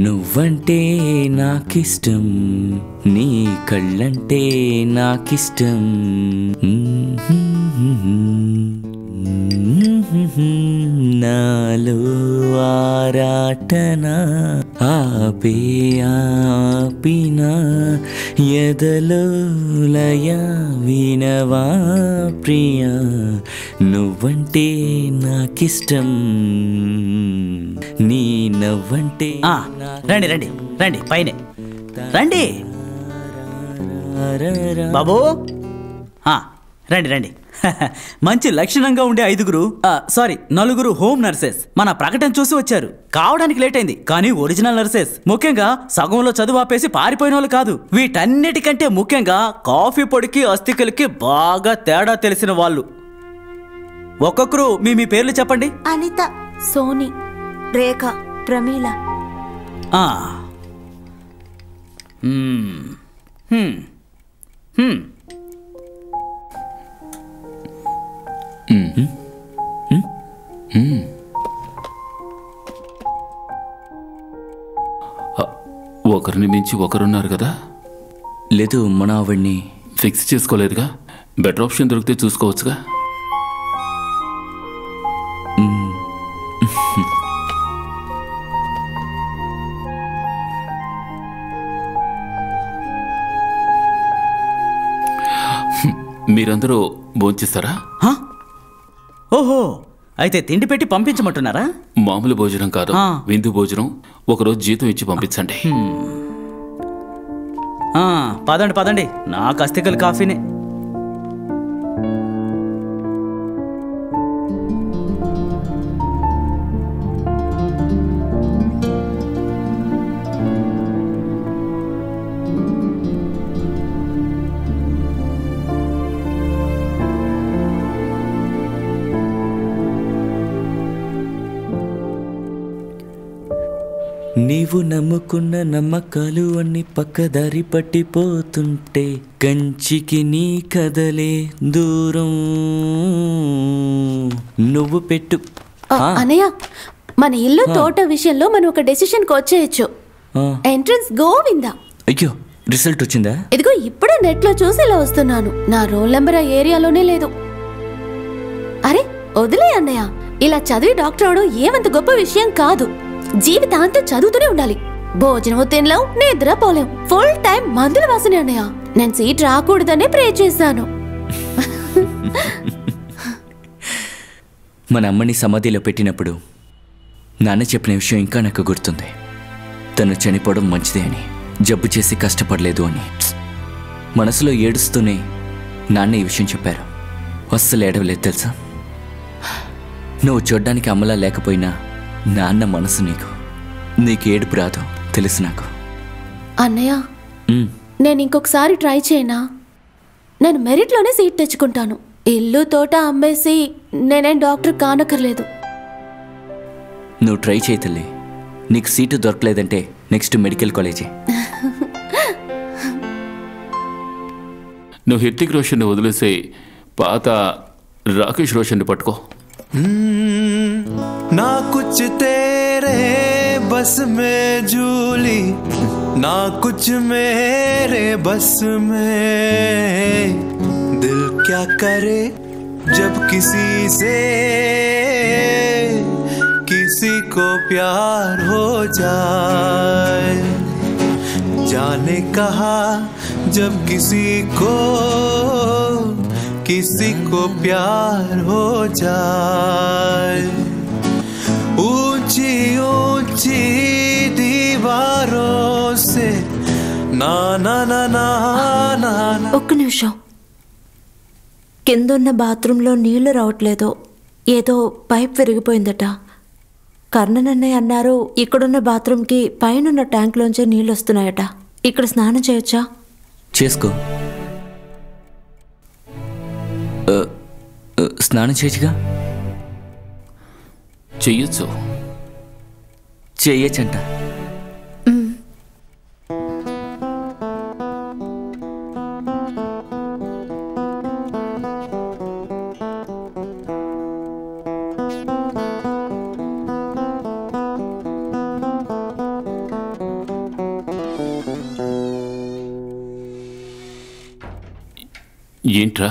నువ్వంటే నాకిష్టం, నీ కళ్ళంటే నాకిష్టం. నాలో ఆరాటన ఆపే ఆపిన ఎదలో లయ వినవా ప్రియా, నువ్వంటే నాకిష్టం, నీ నవ్వంటే.
రండి రండి రండి, పైనే రండి బాబు. రండి రండి. మంచి లక్షణంగా ఉండే 9 హోమ్ నర్సెస్ మన ప్రకటన చూసి వచ్చారు. కావడానికి లేట్ అయింది, కానీ ఒరిజినల్ నర్సెస్. ముఖ్యంగా సగంలో చదువు ఆపేసి పారిపోయిన వాళ్ళు కాదు. వీటన్నిటికంటే ముఖ్యంగా కాఫీ పొడికి అస్థికలకి బాగా తేడా తెలిసిన వాళ్ళు. ఒక్కొక్కరు మీ పేర్లు చెప్పండి.
అనిత,
సోని,
రేఖ, ప్రమీల.
ఒకరిని మించి ఒకరున్నారు కదా?
లేదు, మన ఆవిడ్ని
ఫిక్స్ చేసుకోలేదుగా. బెటర్ ఆప్షన్ దొరికితే చూసుకోవచ్చుగా. మీరందరూ భోంచేస్తారా?
ఓహో, అయితే తిండి పెట్టి పంపించమంటున్నారా?
మామూలు భోజనం కాదు, విందు భోజనం. ఒకరోజు జీతం ఇచ్చి పంపించండి.
పదండి పదండి, నాకు అస్థికలు కాఫీనే.
నీవు నమ్ముకున్న నమ్మకాలు అన్ని పక్కదారి పట్టిపోతుంటే కంచికి నీ కదలే దూరం నువ్వు పెట్టు.
అనయ్య, మన ఇల్లు తోట విషయంలో మనం ఒక డెసిషన్కి వచ్చేయచ్చు. ఎంట్రన్స్ గోవిందా.
అయ్యో, రిజల్ట్ వచ్చిందా?
ఇదిగో ఇప్పుడే నెట్లో చూసి ఇలా వస్తున్నాను. నా రోల్ నెంబర్ ఆ ఏరియాలోనే లేదు. అరే వదిలే అన్నయ్య, ఇలా చదివి డాక్టర్ అవడం ఏమంత గొప్ప విషయం కాదు. జీవితాంతం చదువుతూనే ఉండాలి. భోజనం తినలేం, నిద్రపోలేం, ఫుల్ టైం మందుల వాసనే అన్నయ్య. నేను సీట్ రాకూడదనే ప్రే చేశాను.
మన అమ్మని సమాధిలో పెట్టినప్పుడు నాన్న చెప్పిన విషయం ఇంకా నాకు గుర్తుంది. తను చనిపోవడం మంచిదే అని, జబ్బు చేసి కష్టపడలేదు అని. మనసులో ఏడుస్తూనే నాన్న ఈ విషయం చెప్పారు. అస్సలు ఏడవలేదు తెలుసా. నువ్వు చూడ్డానికి అమ్మలా లేకపోయినా నాన్న మనసు నీకు ఏడుపు రాదు తెలుసు నాకు.
అన్నయ్య, నేను ఇంకొకసారి ట్రై చేయనా? నేను మెరిట్లోనే సీట్ తెచ్చుకుంటాను. ఇల్లు తోట అమ్మేసి నేనేం డాక్టర్ కానక్కర్లేదు.
నువ్వు ట్రై చేయి తల్లి. నీకు సీటు దొరకలేదంటే నెక్స్ట్ మెడికల్ కాలేజీ.
నువ్వు హృతిక్ రోషన్ వదిలేసి పాత రాకేష్ రోషన్ పట్టుకో.
ना कुछ तेरे बस में झूली, ना कुछ मेरे बस में. दिल क्या करे जब किसी से किसी को प्यार हो जाए. जाने कहा जब किसी को प्यार हो जाए. ऊंची ऊंची दीवारों से ना ना ना ना ना.
ఒక్క నిమిషం. కిందున్న బాత్రూంలో నీళ్లు రావట్లేదు. ఏదో పైప్ విరిగిపోయిందట. కర్ణనన్నయ్య అన్నారు ఇక్కడున్న బాత్రూంకి పైనున్న ట్యాంక్లోంచే నీళ్ళు వస్తున్నాయట. ఇక్కడ స్నానం చేయొచ్చా?
చేసుకో. స్నానం చేయొచ్చుగా.
చెయ్యొచ్చు.
చెయ్యొచ్చంట.
ఏంట్రా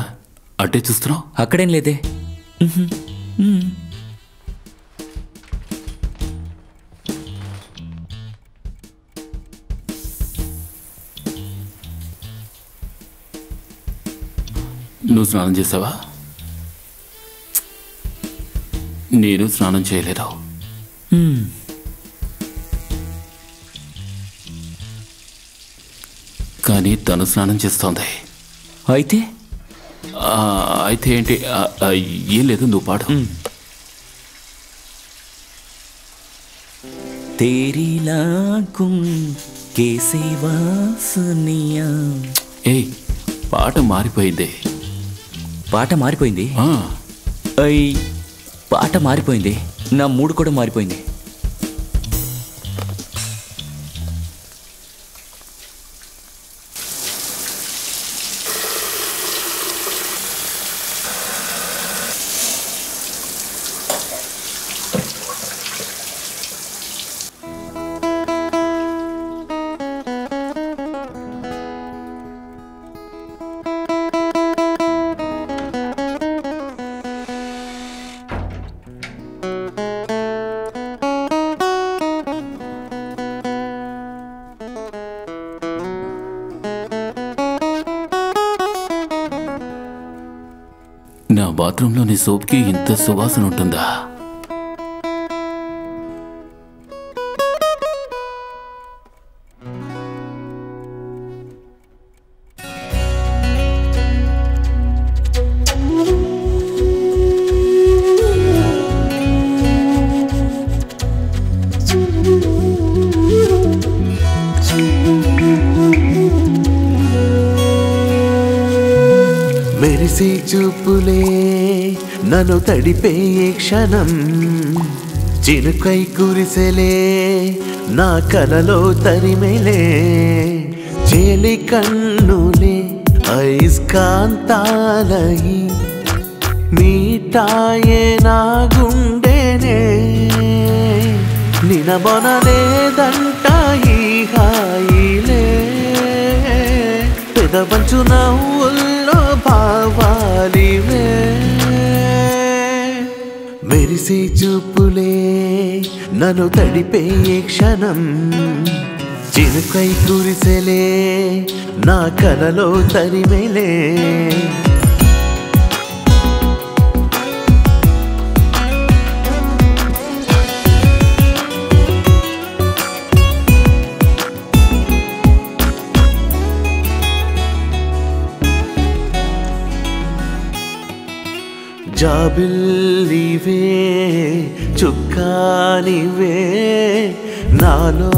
అట్టే చూస్తున్నావు?
అక్కడేం లేదే.
నువ్వు స్నానం చేసావా? నేను స్నానం చేయలేదు. కానీ తను స్నానం చేస్తోంది.
అయితే
అయితే ఏంటి? ఏం లేదు, నువ్వు పాడు.
तेरी लाखों के सिवा सुनिया.
ఏయ్, పాట మారిపోయింది.
పాట మారిపోయింది. పాట మారిపోయింది. నా మూడు కూడా మారిపోయింది.
నా బాత్రూంలోని సోప్కి ఇంత సువాసన ఉంటుందా?
మెరిసే చూపులే నన్ను తడిపే క్షణం, చినుకై కురిసెలే నా కలలో తరిమెలే, చేలి కన్నులే ఐస్కాంతాలై మీటాయే నా గుండెనే, నినబొనలేదంట ఈ హాయిలే, పెదవంచు నవ్వుల్లో భావాలివే, మెరిసే చూపులే నన్ను తడిపే క్షణం, చినుకై కురిసెలే నా కలలో తరిమెలే. జాబిల్లివే చుక్కానివే నాలో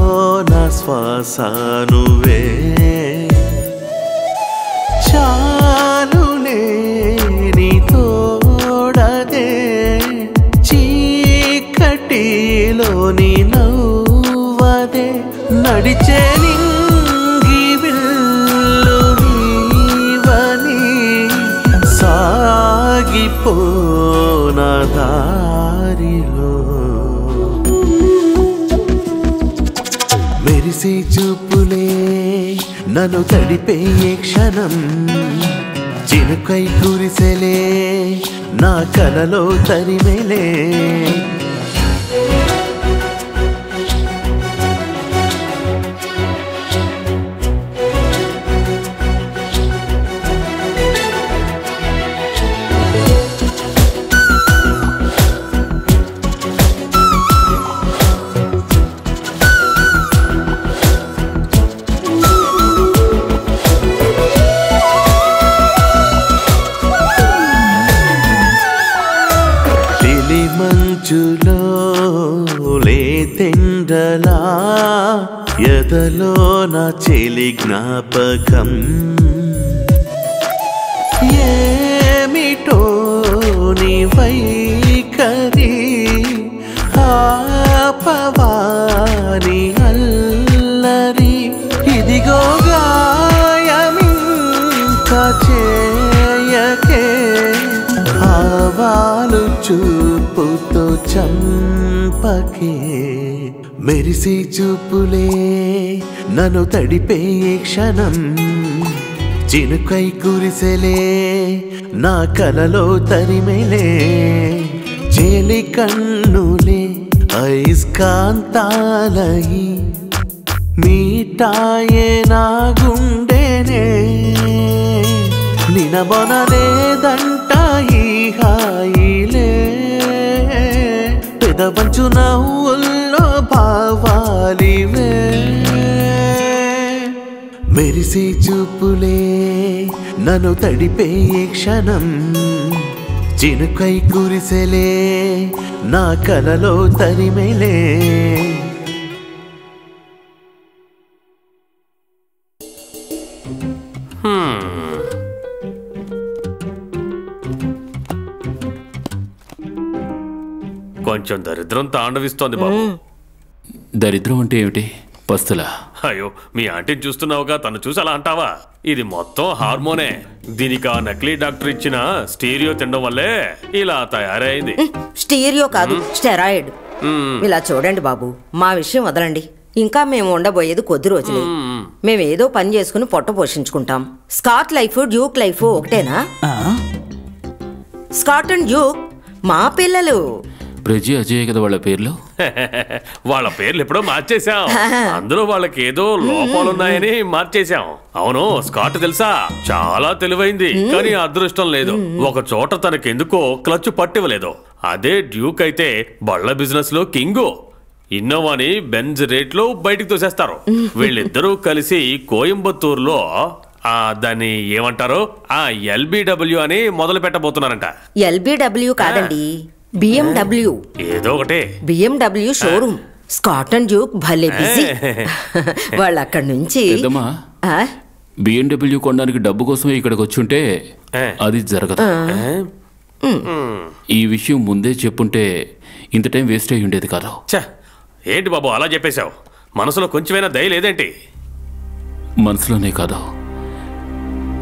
నా శ్వాస నువ్వే, చాలులే నీ తోడదే చీకటిలోని నవ్వదే, నడిచే నింగి విల్లు నీవని సాగిపోనా దారిలో, మెరిసే చూపులే నన్ను తడిపే క్షణం, చినుకై కురిసెలే నా కలలో తరిమెలే. మంచులో లేతెండలా ఎదలో నా చెలి జ్ఞాపకం, ఏమిటో నీ వైఖరి ఆపవాని అల్లరి, ఇదిగో గాయమింకా చేయకే ఆవాలు చూపుతో చంపకే, మెరిసే చూపులే నన్ను తడిపే క్షణం, చినుకై కురిసెలే నా కలలో తరిమెలే, చేలి కన్నులే ఐస్కాంతాలై మీటాయే నా గుండెనే, నినబొనలేదంట ఈ హాయిలే, ఎదవంచు నవ్వుల్లో భావాలివే మెరిసే చూపులే నన్ను తడిపే క్షణం చినుకై కురిసెలే నా కలలో తరిమెలే
కొంచెం దరిద్రం తాండవిస్తోంది బాబు.
దరిద్రం అంటే ఏమిటి? పస్తులా?
అయ్యో, మీ ఆంటీని చూస్తున్నావుగా, తను చూసి అలా అంటావా? ఇది మొత్తం హార్మోనే. దీనికి ఆ నకిలీ డాక్టర్ ఇచ్చిన స్టీరియో తినడం వల్లే ఇలా తయారైంది.
స్టీరియో కాదు, స్టెరాయిడ్. ఇలా చూడండి బాబు, మా విషయం వదలండి. ఇంకా మేము ఉండబోయేది కొద్ది రోజులే. మేము ఏదో పని చేసుకుని పొట్ట పోషించుకుంటాం. స్కాట్ లైఫ్ డ్యూక్ లైఫ్ ఒకటేనా? స్కాట్ అండ్ డ్యూక్ మా పిల్లలు.
ప్రజీ అజయ్ కదా వాళ్ళ పేర్లు?
వాళ్ళ పేర్లు ఎప్పుడో మార్చేశాం. అందులో వాళ్ళకి ఏదో లోపాలున్నాయని మార్చేశాం. అవును, స్కాట్ తెలుసా, చాలా తెలివైంది, కానీ అదృష్టం లేదు. ఒక చోట తనకెందుకో క్లచ్ పట్టివ్వలేదు. అదే డ్యూక్ అయితే బళ్ళ బిజినెస్ లో కింగు. ఇన్నోవాని బెంజ్ రేట్ లో బయటికి తోసేస్తారు. వీళ్ళిద్దరూ కలిసి కోయంబత్తూరులో దాన్ని ఏమంటారు, LBW అని మొదలు పెట్టబోతున్నారంట.
LBW కాదండి, BMW.
ఏదో ఒకటే.
BMW showroom. Scott and Duke భలే బిజీ. వాళ్ళు అక్కడి నుంచి
BMW కొనడానికి డబ్బు కోసమే ఇక్కడికి వచ్చుంటే అది జరగదు. ఈ విషయం ముందే చెప్పుంటే ఇంత టైం వేస్ట్ అయి ఉండేది కాదు.
ఏంటి బాబు అలా చెప్పేశావు? మనసులో కొంచెమైనా దయ లేదేంటి?
మనసులోనే కాదు,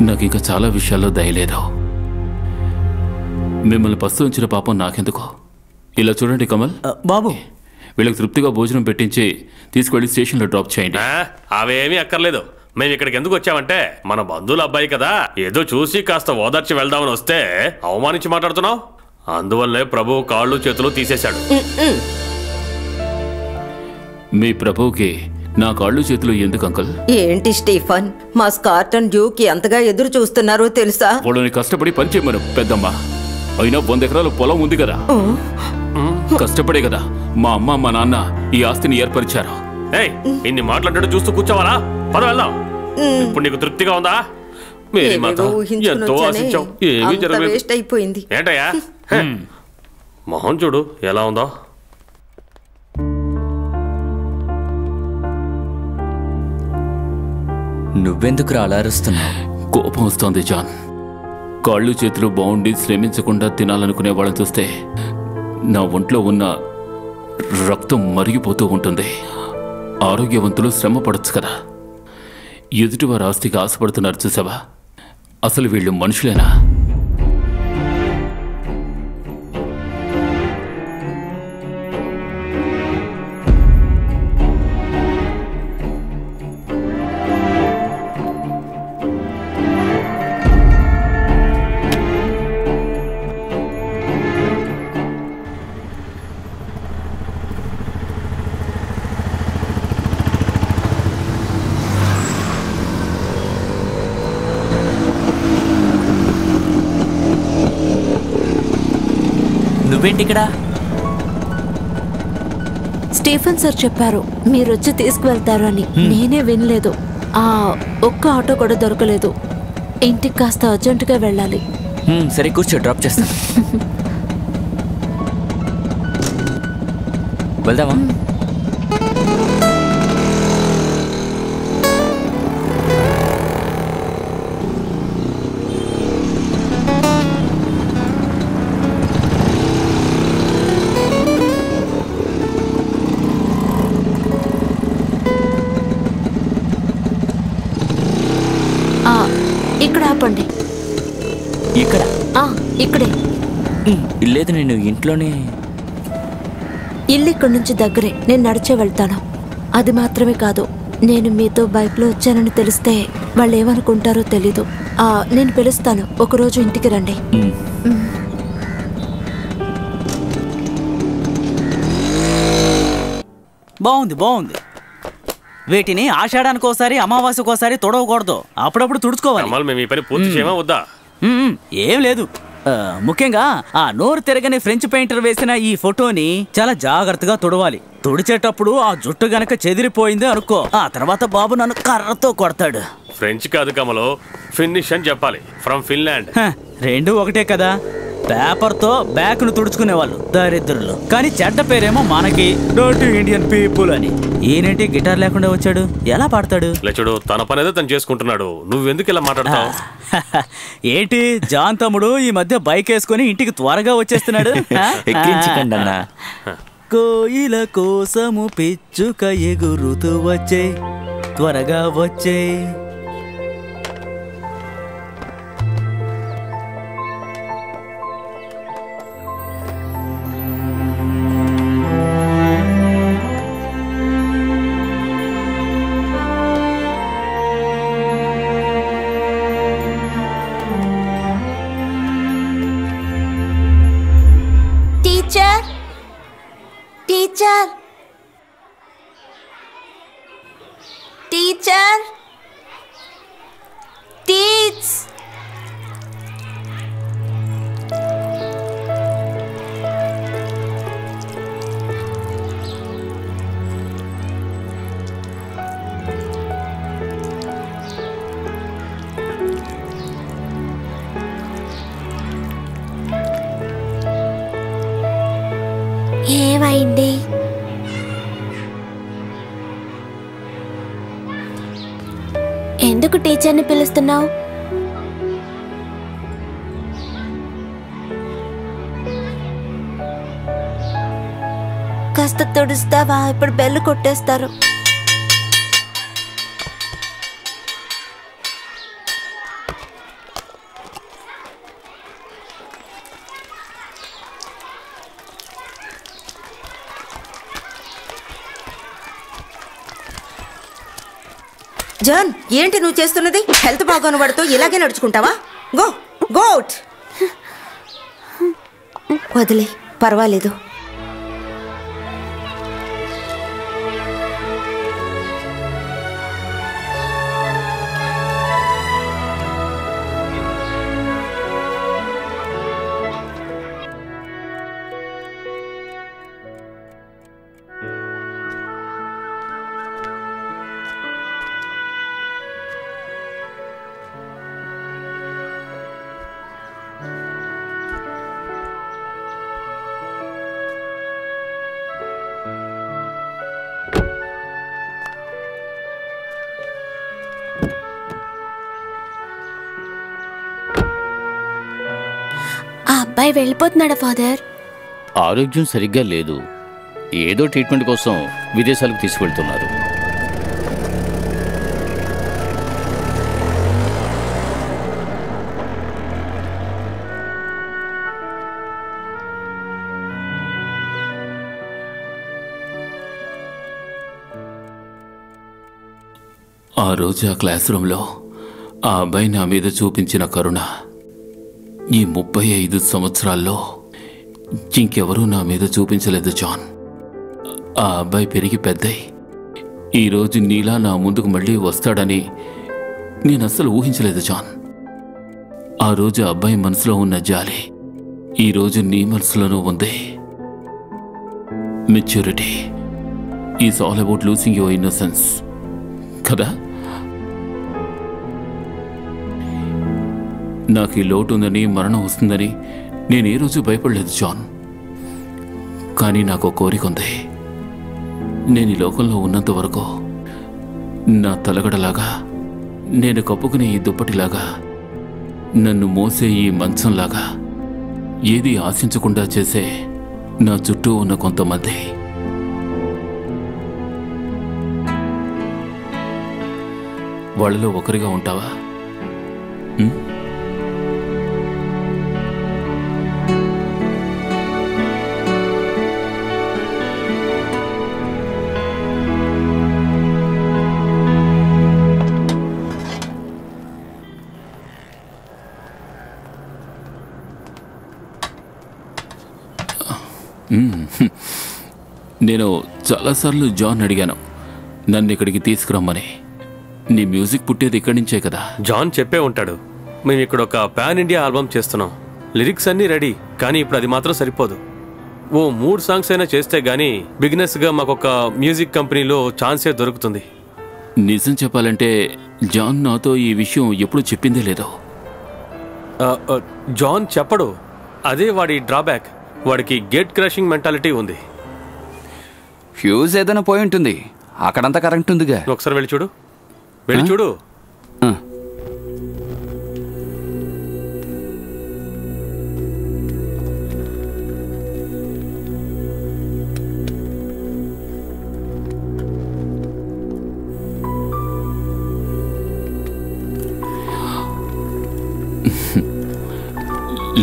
నాకు ఇంకా చాలా విషయాల్లో దయ లేదు. మిమ్మల్ని పస్తు ఉంచిన పాపం నాకెందుకో. ఇలా చూడండి కమల్
బాబు,
వీళ్ళకి తృప్తిగా భోజనం పెట్టించి తీసుకువెళ్ళి స్టేషన్లో డ్రాప్ చేయండి.
అవేమీ అక్కర్లేదు. మేము ఇక్కడికి ఎందుకు వచ్చామంటే మన బంధువుల అబ్బాయి కదా, ఏదో చూసి కాస్త ఓదార్చి వెళ్దామని వస్తే అవమానించి మాట్లాడుతున్నావు. అందువల్లే ప్రభువు కాళ్ళు చేతులు తీసేశాడు.
మీ ప్రభువుకి నా కాళ్ళు చేతులు ఎందుకు అంకల్?
ఏంటి స్టీఫన్, మా స్కాట్ అండ్ డ్యూక్ ఎంతగా ఎదురు చూస్తున్నారో తెలుసా?
వాళ్ళని కష్టపడి పనిచేయమను పెద్దమ్మా. అయినా 100 ఎకరాల పొలం ఉంది కదా, కష్టపడే కదా మా అమ్మ మా నాన్న ఈ ఆస్తిని ఏర్పరిచారు.
ఇన్ని మాట్లాడు చూస్తూ కూర్చోవాలా? పద వెళ్దాం. ఇప్పుడు నీకు తృప్తిగా ఉందా? మేరీ మాత, ఎంతో ఆశించాం, ఏమీ జరగలేదు.
అయిపోయింది.
ఏంటయ్యా మొహం చూడు ఎలా ఉందో.
నువ్వెందుకు అలా అరుస్తున్నావు?
కోపం వస్తోంది జాన్. కాళ్ళు చేతులు బాగుండి శ్రమించకుండా తినాలనుకునే వాళ్ళని చూస్తే నా ఒంట్లో ఉన్న రక్తం మరిగిపోతూ ఉంటుంది. ఆరోగ్యవంతులు శ్రమ పడొచ్చు కదా. ఎదుటివారి ఆస్తికి ఆశపడుతున్నారు చూసావా? అసలు వీళ్ళు మనుషులేనా?
నువ్వేంటి ఇక్కడ?
స్టీఫెన్ సార్ చెప్పారు మీరొచ్చి తీసుకువెళ్తారు అని. నేనే వినలేదు. ఒక్క ఆటో కూడా దొరకలేదు. ఇంటికి కాస్త అర్జెంటుగా వెళ్ళాలి.
సరే కూర్చో, డ్రాప్ చేస్తాను. వెళ్దామా?
ఇక్కడ ఆపండి.
ఇక్కడ?
ఇక్కడే.
లేదు, నేను ఇంట్లోనే.
ఇల్లు ఇక్కడి నుంచి దగ్గరే, నేను నడిచే వెళ్తాను. అది మాత్రమే కాదు, నేను మీతో బైక్లో వచ్చానని తెలిస్తే వాళ్ళు ఏమనుకుంటారో తెలీదు. నేను పిలుస్తాను, ఒకరోజు ఇంటికి రండి.
బాగుంది బాగుంది. వీటిని ఆషాఢానికి ఒకసారి అమావాస్యకు ఒకసారి తొడవకూడదు, అప్పుడప్పుడు తుడుచుకోవాలి.
మేము ఈ పని పూర్తి చేయమా వద్దా?
ఏం లేదు, ముఖ్యంగా ఆ నోరు తిరగని ఫ్రెంచ్ పెయింటర్ వేసిన ఈ ఫోటోని చాలా జాగ్రత్తగా తుడవాలి. తుడిచేటప్పుడు ఆ జుట్టు గనక చెదిరిపోయింది అనుకో, ఆ తర్వాత బాబు నన్ను కర్రతో కొడతాడు.
ఫ్రెంచ్ కాదు కమలో, ఫినిష్ అని చెప్పాలి. From Finland.
రెండు ఒకటే కదా. పేపర్తో బ్యాక్ ను తుడుచుకునేవాళ్ళు దరిద్రులు, కానీ చెడ్డ పేరేమో మనకి డర్టీ ఇండియన్ పీపుల్ అని. ఈయనేంటి గిటార్ లేకుండా వచ్చాడు, ఎలా పాడతాడు?
చూడు, తన పని ఏదో తను చేసుకుంటున్నాడు, నువ్వెందుకు ఇలా మాట్లాడతావు?
ఏంటి జాన్ తమ్ముడు ఈ మధ్య బైక్ వేసుకుని ఇంటికి త్వరగా వచ్చేస్తున్నాడు.
ఎక్కించకండి అన్న.
కోయిల కోసము పిచ్చుక ఎగురుతూ వచ్చే, త్వరగా వచ్చే.
టీచర్ టీచర్ టీచర్ టీచ్ ఏమైంది? ఎందుకు టీచర్ని పిలుస్తున్నావు? కాస్త తుడుస్తావా? ఇప్పుడు బెల్లు కొట్టేస్తారు.
జాన్, ఏంటి నువ్వు చేస్తున్నది? హెల్త్ బాగోని పడుతూ ఇలాగే నడుచుకుంటావా? Go go out. వదిలే, పర్వాలేదు.
ఆ అబ్బాయి వెళ్ళిపోతున్నాడా ఫాదర్?
ఆరోగ్యం సరిగ్గా లేదు, ఏదో ట్రీట్మెంట్ కోసం విదేశాలకు తీసుకెళ్తున్నారు.
ఆ రోజు ఆ క్లాస్ రూమ్లో ఆ అబ్బాయి నా మీద చూపించిన కరుణ ఈ 35 సంవత్సరాల్లో ఇంకెవరూ నా మీద చూపించలేదు జాన్. ఆ అబ్బాయి పెరిగి పెద్దయి ఈరోజు నీలా నా ముందుకు మళ్ళీ వస్తాడని నేను అస్సలు ఊహించలేదు జాన్. ఆ రోజు ఆ అబ్బాయి మనసులో ఉన్న జాలి ఈరోజు నీ మనసులోనూ ఉంది. Maturity is all about losing your innocence కదా. నాకు ఈ లోటు ఉందని, మరణం వస్తుందని నేను ఏ రోజు భయపడలేదు జాన్. కానీ నాకు ఒక కోరిక ఉంది. నేను ఈ లోకంలో ఉన్నంత వరకు నా తలగడలాగా, నేను కప్పుకునే ఈ దుప్పటిలాగా, నన్ను మోసే ఈ మంచంలాగా ఏది ఆశించకుండా చేసే నా చుట్టూ ఉన్న కొంతమంది వాళ్ళలో ఒకరిగా ఉంటావా? నేను చాలాసార్లు జాన్ అడిగాను నన్ను ఇక్కడికి తీసుకురమ్మని. నీ మ్యూజిక్ పుట్టేది ఇక్కడి నుంచే కదా.
జాన్ చెప్పే ఉంటాడు, మేము ఇక్కడ ఒక పాన్ ఇండియా ఆల్బమ్ చేస్తున్నాం. లిరిక్స్ అన్నీ రెడీ, కానీ ఇప్పుడు అది మాత్రం సరిపోదు. ఓ 3 సాంగ్స్ అయినా చేస్తే గానీ బిగినర్స్గా మాకొక మ్యూజిక్ కంపెనీలో ఛాన్సే దొరుకుతుంది.
నిజం చెప్పాలంటే జాన్ నాతో ఈ విషయం ఎప్పుడు చెప్పిందే లేదు.
జాన్ చెప్పడు, అదే వాడి డ్రాబ్యాక్. వాడికి గేట్ క్రాషింగ్ మెంటాలిటీ ఉంది.
ఫ్యూజ్ ఏదైనా పోయి ఉంటుంది, అక్కడంతా కరెంట్ ఉందిగా.
ఒకసారి వెళ్ళి చూడు, వెళ్ళి చూడు.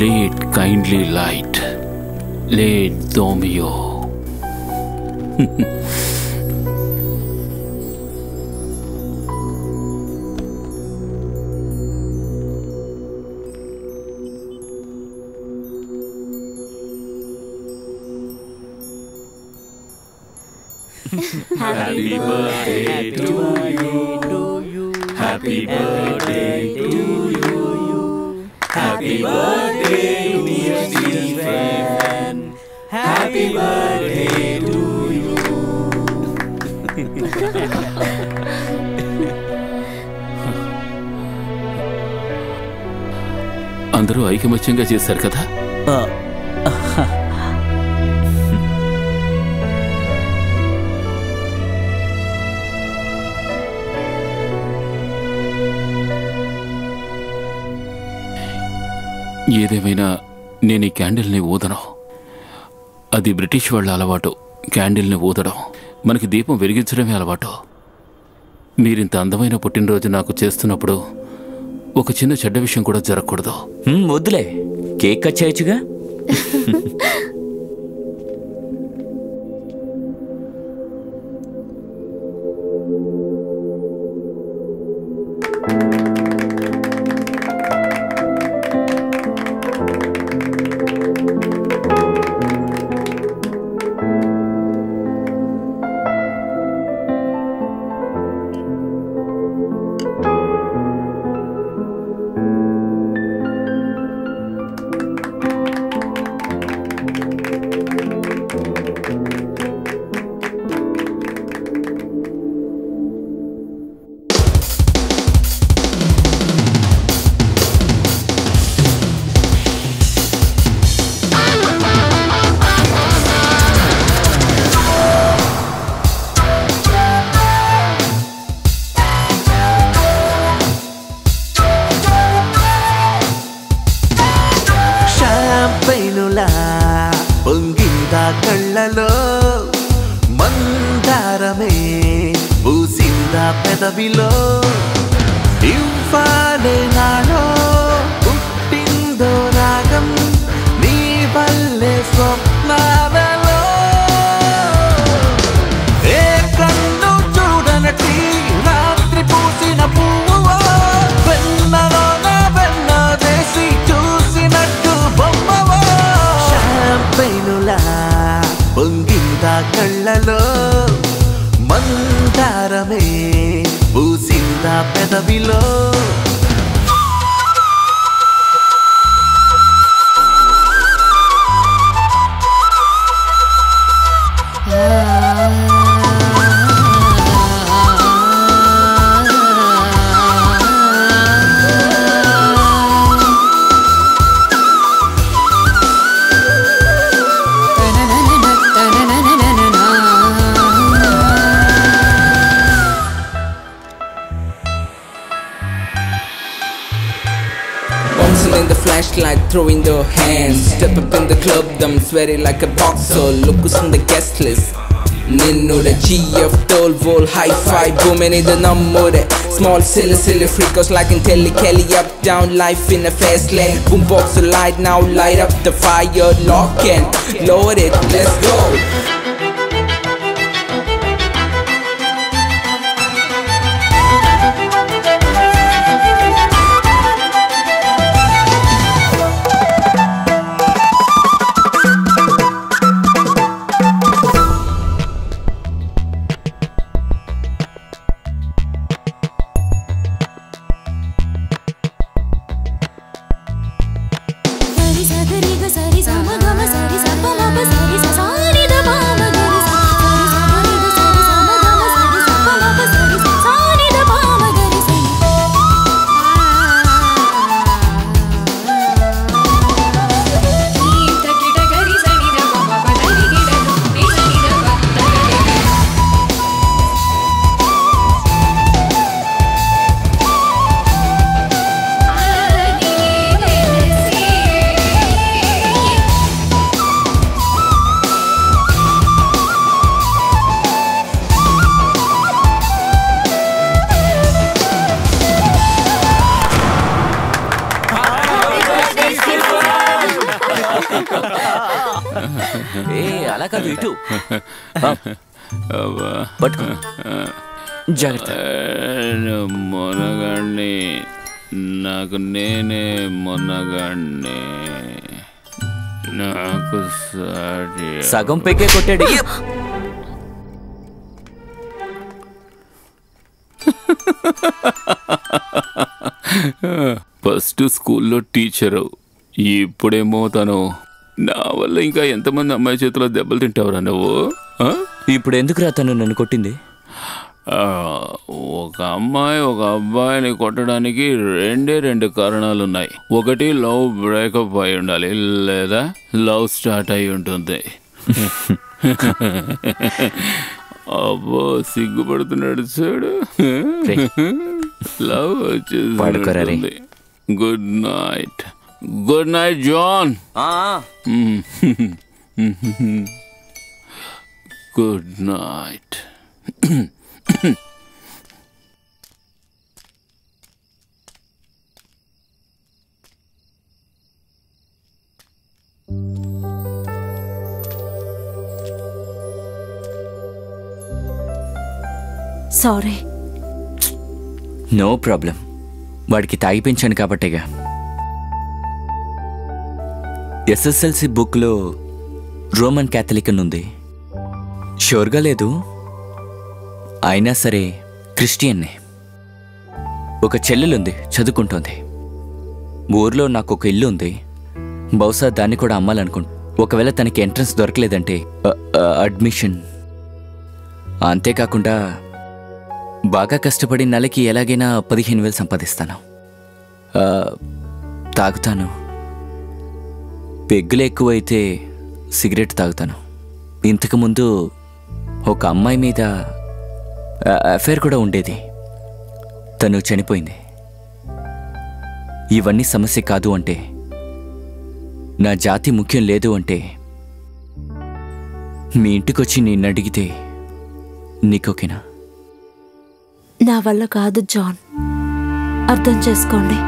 Let kindly light, let Domio.
Happy birthday to you. Happy birthday to you. Happy birthday dear Stephen. Happy birthday to you.
అందరూ ఐకమత్యంగా చేశారు కదా. ఏదేమైనా నేను ఈ క్యాండిల్ని ఊదను. అది బ్రిటిష్ వాళ్ళ అలవాటు, క్యాండిల్ని ఊదడం. మనకి దీపం వెలిగించడమే అలవాటు. మీరింత అందమైన పుట్టినరోజు నాకు చేస్తున్నప్పుడు ఒక చిన్న చెడ్డ విషయం కూడా జరగకూడదు.
వద్దులే, కేక్ కట్ చేయొచ్చుగా.
పొంగిందా కళ్ళలో మందారమే పూసిందా పెదవిలో ఇవ్వాలే నాలో పుట్టిందో రాగం నీ వల్లే స్వప్నాలలో ఏ కన్ను చూడనటి రాత్రి పూసిన పువ్వువో వెన్నలోన వెన్న దేశి చూసినట్టు బొమ్మవో షాంపైనులా పొంగిందా కళ్ళలో మందారమే పూసిందా పెదవిలో
In the flashlight, throwing their hands. Step up in the club, them sweaty like a boxer. Look who's on the guest list. Ninnu the GF, toll, vol, hi-fi, booming in the number. Small, silly freakers like in Kelly, up, down, life in a fast lane. Boombox the light now, light up the fire, lock and load it, let's go.
Very
ఏ అలా కాదు, ఇటు పట్టుకో, జాగ్రత్త.
మొనగాడిని, నాకు నేనే మొనగాడిని, నాకు సాటి.
సగం పెగ్గే కొట్టాడు.
ఫస్ట్ స్కూల్లో టీచరు, ఇప్పుడేమో తను. నా వల్ల ఇంకా ఎంతమంది అమ్మాయి చేతిలో దెబ్బలు తింటావురా నువ్వు?
ఇప్పుడు ఎందుకురా తను నన్ను కొట్టింది?
ఒక అమ్మాయి ఒక అబ్బాయిని కొట్టడానికి రెండు కారణాలున్నాయి. ఒకటి లవ్ బ్రేకప్ అయి ఉండాలి, లేదా లవ్ స్టార్ట్ అయి ఉంటుంది. అబ్బో సిగ్గుపడుతున్నాడు చూడు. లవ్ వచ్చేసి. Good night. Good night John. Good night.
Sorry.
No problem. వాడికి తాగిపించాను కాబట్టేగా. ఎస్ఎస్ఎల్సి బుక్లో రోమన్ క్యాథలిక్ అని ఉంది. షూర్గా లేదు, అయినా సరే క్రిస్టియన్నే. ఒక చెల్లెలుంది, చదువుకుంటోంది. ఊర్లో నాకు ఒక ఇల్లు ఉంది, బహుశా దాన్ని కూడా అమ్మాలనుకుంటా. ఒకవేళ తనకి ఎంట్రన్స్ దొరకలేదంటే అడ్మిషన్. అంతేకాకుండా బాగా కష్టపడి నెలకి ఎలాగైనా 15,000 సంపాదిస్తాను. తాగుతాను. పెగ్గులు ఎక్కువైతే సిగరెట్ తాగుతాను. ఇంతకుముందు ఒక అమ్మాయి మీద అఫైర్ కూడా ఉండేది, తను చనిపోయింది. ఇవన్నీ సమస్య కాదు అంటే, నా జాతి ముఖ్యం లేదు అంటే, మీ ఇంటికొచ్చి నిన్ను అడిగితే నీకోకేనా?
నా వల్ల కాదు జాన్, అర్థం చేసుకోండి.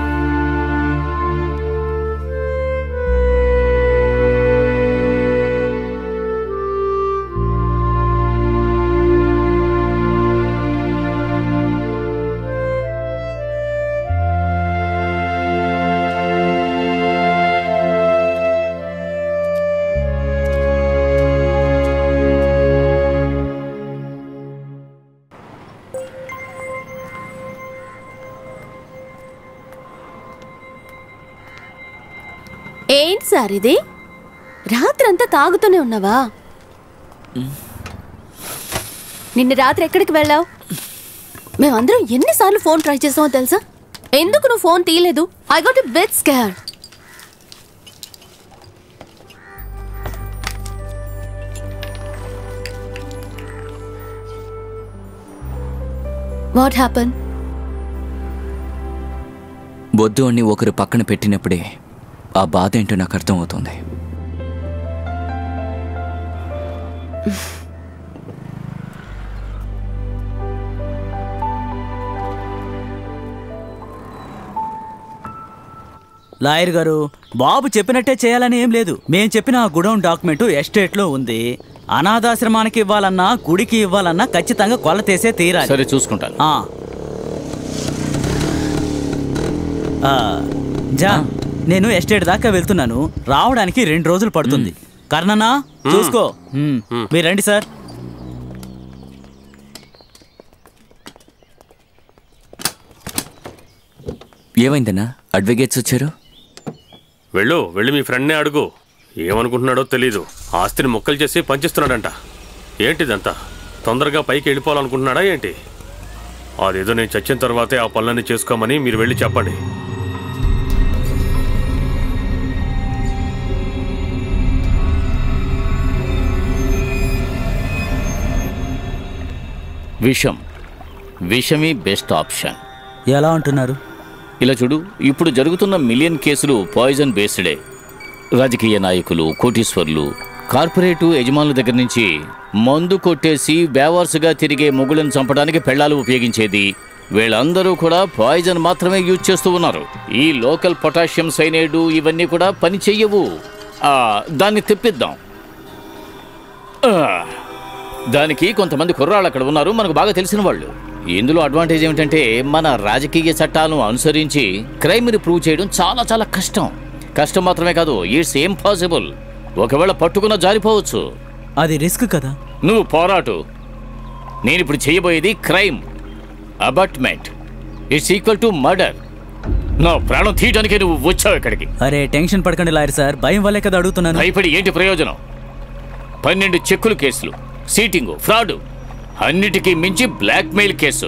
ఏంటి సార్ ఇది? రాత్రంతా తాగుతూనే ఉన్నావా? నిన్న రాత్రి ఎక్కడికి వెళ్ళావు? మేమందరం ఎన్నిసార్లు ఫోన్ ట్రై చేసామో తెలుసా? ఎందుకు నువ్వు ఫోన్ తీయలేదు? I got a bit scared. What happen?
వద్దు అని ఒకరు పక్కన పెట్టినప్పుడే ఆ బాధ ఏంటో నాకు అర్థమవుతుంది.
లాయర్ గారు, బాబు చెప్పినట్టే చేయాలని ఏం లేదు. మేం చెప్పిన ఆ గుడౌన్ డాక్యుమెంట్ ఎస్టేట్లో ఉంది. అనాథాశ్రమానికి ఇవ్వాలన్నా గుడికి ఇవ్వాలన్నా ఖచ్చితంగా కొలతేసే తీరాలి.
సరే, చూసుకుంటాను.
జాన్, నేను ఎస్టేట్ దాకా వెళ్తున్నాను. రావడానికి 2 రోజులు పడుతుంది. కర్ణనా, చూసుకో. మీరు రండి సార్.
ఏమైందన్నా? అడ్వకేట్స్ వచ్చారు.
వెళ్ళి మీ ఫ్రెండ్నే అడుగు. ఏమనుకుంటున్నాడో తెలీదు. ఆస్తిని మొక్కలు చేసి పంచిస్తున్నాడంట. ఏంటిదంతా? తొందరగా పైకి వెళ్ళిపోవాలనుకుంటున్నాడా ఏంటి? అదేదో నేను చచ్చిన తర్వాతే ఆ పనులన్నీ చేసుకోమని మీరు వెళ్ళి చెప్పండి.
విషమే బెస్ట్ ఆప్షన్.
ఎలా అంటున్నారు?
ఇలా చూడు, ఇప్పుడు జరుగుతున్న మిలియన్ కేసులు పాయిజన్ బేస్డే. రాజకీయ నాయకులు, కోటీశ్వర్లు, కార్పొరేటు యజమానుల దగ్గర నుంచి మందు కొట్టేసి బేవార్సుగా తిరిగే మొగులను చంపడానికి పెళ్ళాలు ఉపయోగించేది, వీళ్ళందరూ కూడా పాయిజన్ మాత్రమే యూజ్ చేస్తూ ఉన్నారు. ఈ లోకల్ పొటాషియం సైనైడ్ ఇవన్నీ కూడా పని చెయ్యవు. దాన్ని తెప్పిద్దాం. దానికి కొంతమంది కుర్రాళ్ళు అక్కడ ఉన్నారు, మనకు బాగా తెలిసిన వాళ్ళు. ఇందులో అడ్వాంటేజ్ ఏమిటంటే మన రాజకీయ చట్టాలను అనుసరించి క్రైమ్ని ప్రూవ్ చేయడం చాలా చాలా కష్టం. కష్టం మాత్రమే కాదు, ఇట్స్ ఇంపాసిబుల్. ఒకవేళ పట్టుకున్న జారిపోవచ్చు.
అది రిస్క్ కదా.
నువ్వు పోరాటు. నేను ఇప్పుడు చేయబోయేది crime abetment. It's equal to murder. నా ప్రాణం తీయడానికే నువ్వు వచ్చావు ఇక్కడికి.
అరే టెన్షన్ పడకండి లాయర్ సార్, భయం వల్లే కదా అడుగుతున్నాను.
భయపడి ఏంటి ప్రయోజనం? 12 చెక్కులు కేసులు, సీటింగు, ఫ్రాడ్, అన్నిటికీ మించి బ్లాక్మెయిల్ కేసు.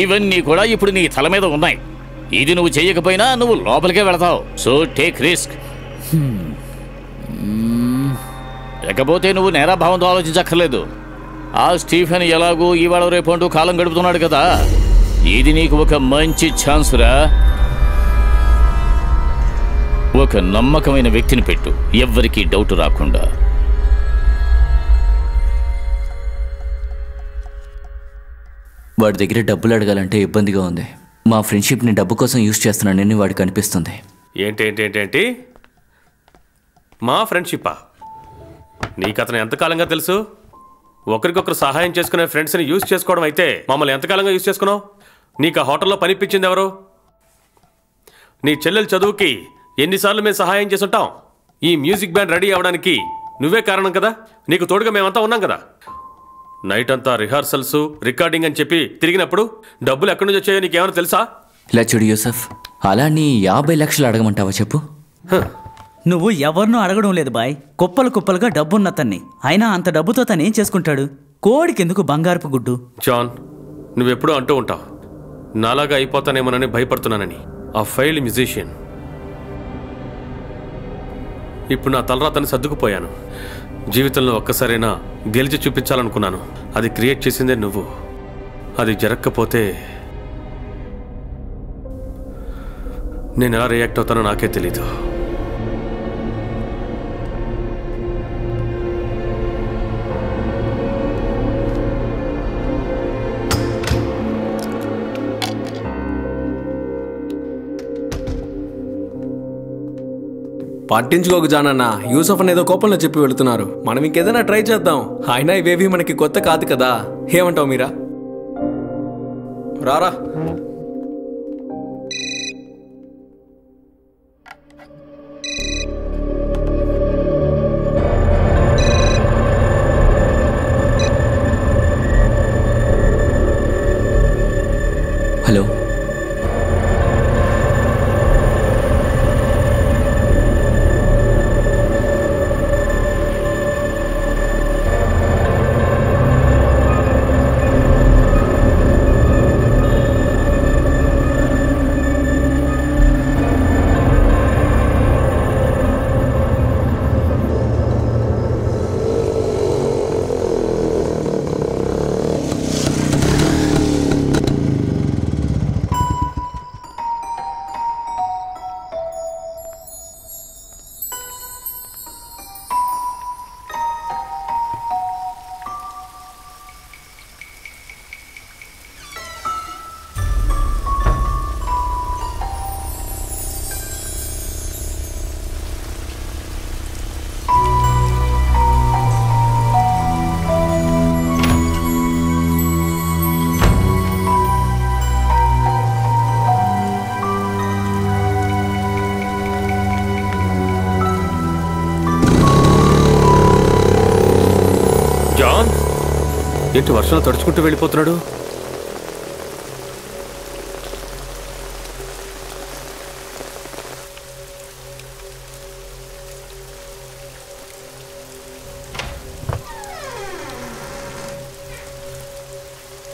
ఇవన్నీ కూడా ఇప్పుడు నీ తల మీద ఉన్నాయి. ఇది నువ్వు చేయకపోయినా నువ్వు లోపలికే వెళతావు. So take risk. లేకపోతే నువ్వు నేరాభావంతో ఆలోచించక్కర్లేదు. ఆ స్టీఫెన్ ఎలాగూ ఇవాళ రేపు కాలం గడుపుతున్నాడు కదా, ఇది నీకు ఒక మంచి ఛాన్స్ రా. ఒక నమ్మకమైన వ్యక్తిని పెట్టు, ఎవ్వరికీ డౌట్ రాకుండా.
వాడి దగ్గర డబ్బులు అడగాలంటే ఇబ్బందిగా ఉంది. మా ఫ్రెండ్షిప్ని డబ్బు కోసం యూజ్ చేస్తున్నానని వాడికి అనిపిస్తుంది.
ఏంటి మా ఫ్రెండ్షిప్పా? నీకు అతను ఎంతకాలంగా తెలుసు? ఒకరికొకరు సహాయం చేసుకునే ఫ్రెండ్స్ని యూజ్ చేసుకోవడం అయితే మమ్మల్ని ఎంతకాలంగా యూజ్ చేసుకున్నావు? నీకు ఆ హోటల్లో పనిపించింది ఎవరు? నీ చెల్లెలు చదువుకి ఎన్నిసార్లు మేము సహాయం చేసుంటాం? ఈ మ్యూజిక్ బ్యాండ్ రెడీ అవ్వడానికి నువ్వే కారణం కదా. నీకు తోడుగా మేమంతా ఉన్నాం కదా. నైట్ అంతా రిహార్సల్స్, రికార్డింగ్ అని చెప్పి తిరిగినప్పుడు డబ్బులు ఎక్కడి నుంచి వచ్చాయో నీకేమైనా తెలుసా?
ఇలా చూడు యూసఫ్, అలా నీ 50 లక్షలు అడగమంటావా చెప్పు?
నువ్వు ఎవరినూ అడగడం లేదు బాయ్. కుప్పలు కుప్పలుగా డబ్బున్నతన్ని. అయినా అంత డబ్బుతో తను ఏం చేసుకుంటాడు? కోడికెందుకు బంగారపు గుడ్డు?
జాన్, నువ్వెప్పుడూ అంటూ ఉంటావు నాలాగా అయిపోతానేమోనని భయపడుతున్నానని. ఆ ఫెయిల్డ్ మ్యూజిషియన్. ఇప్పుడు నా తలరాతని సర్దుకుపోయాను. జీవితంలో ఒక్కసారైనా గెలిచి చూపించాలనుకున్నాను. అది క్రియేట్ చేసిందే నువ్వు. అది జరగకపోతే నేను ఎలా రియాక్ట్ అవుతానో నాకే తెలీదు.
పట్టించుకోకు జానన్న, యూసఫ్ అనేదో కోపంలో చెప్పి వెళుతున్నారు. మనం ఇంకేదైనా ట్రై చేద్దాం. అయినా ఇవేవి మనకి కొత్త కాదు కదా. ఏమంటావు మీరా? రారా.
హలో.
ఏంటి వర్షంలో తడుచుకుంటూ వెళ్ళిపోతున్నాడు?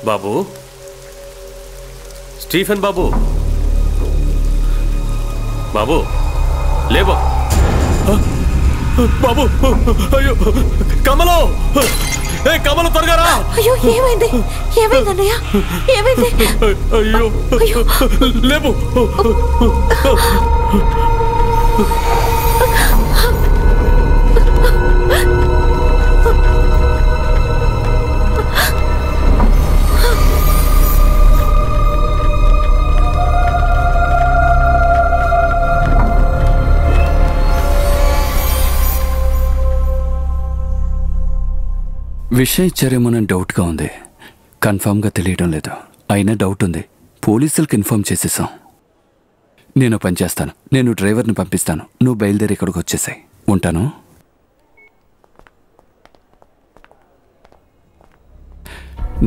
బాబు, స్టీఫెన్ బాబు, బాబు లేబా బాబు. అయ్యో కమలో, ఏ కమలు త్వరగా రా.
అయ్యో ఏమైంది? ఏమైంది అన్నయ్య? ఏమైంది?
అయ్యో లేబు.
విషయం ఇచ్చారేమోనని డౌట్గా ఉంది. కన్ఫామ్గా తెలియడం లేదు. అయినా డౌట్ ఉంది. పోలీసులకు ఇన్ఫార్మ్ చేసేసాం. నేను పని చేస్తాను. నేను డ్రైవర్ని పంపిస్తాను. నువ్వు బయలుదేరి ఇక్కడికి వచ్చేసాయి. ఉంటాను.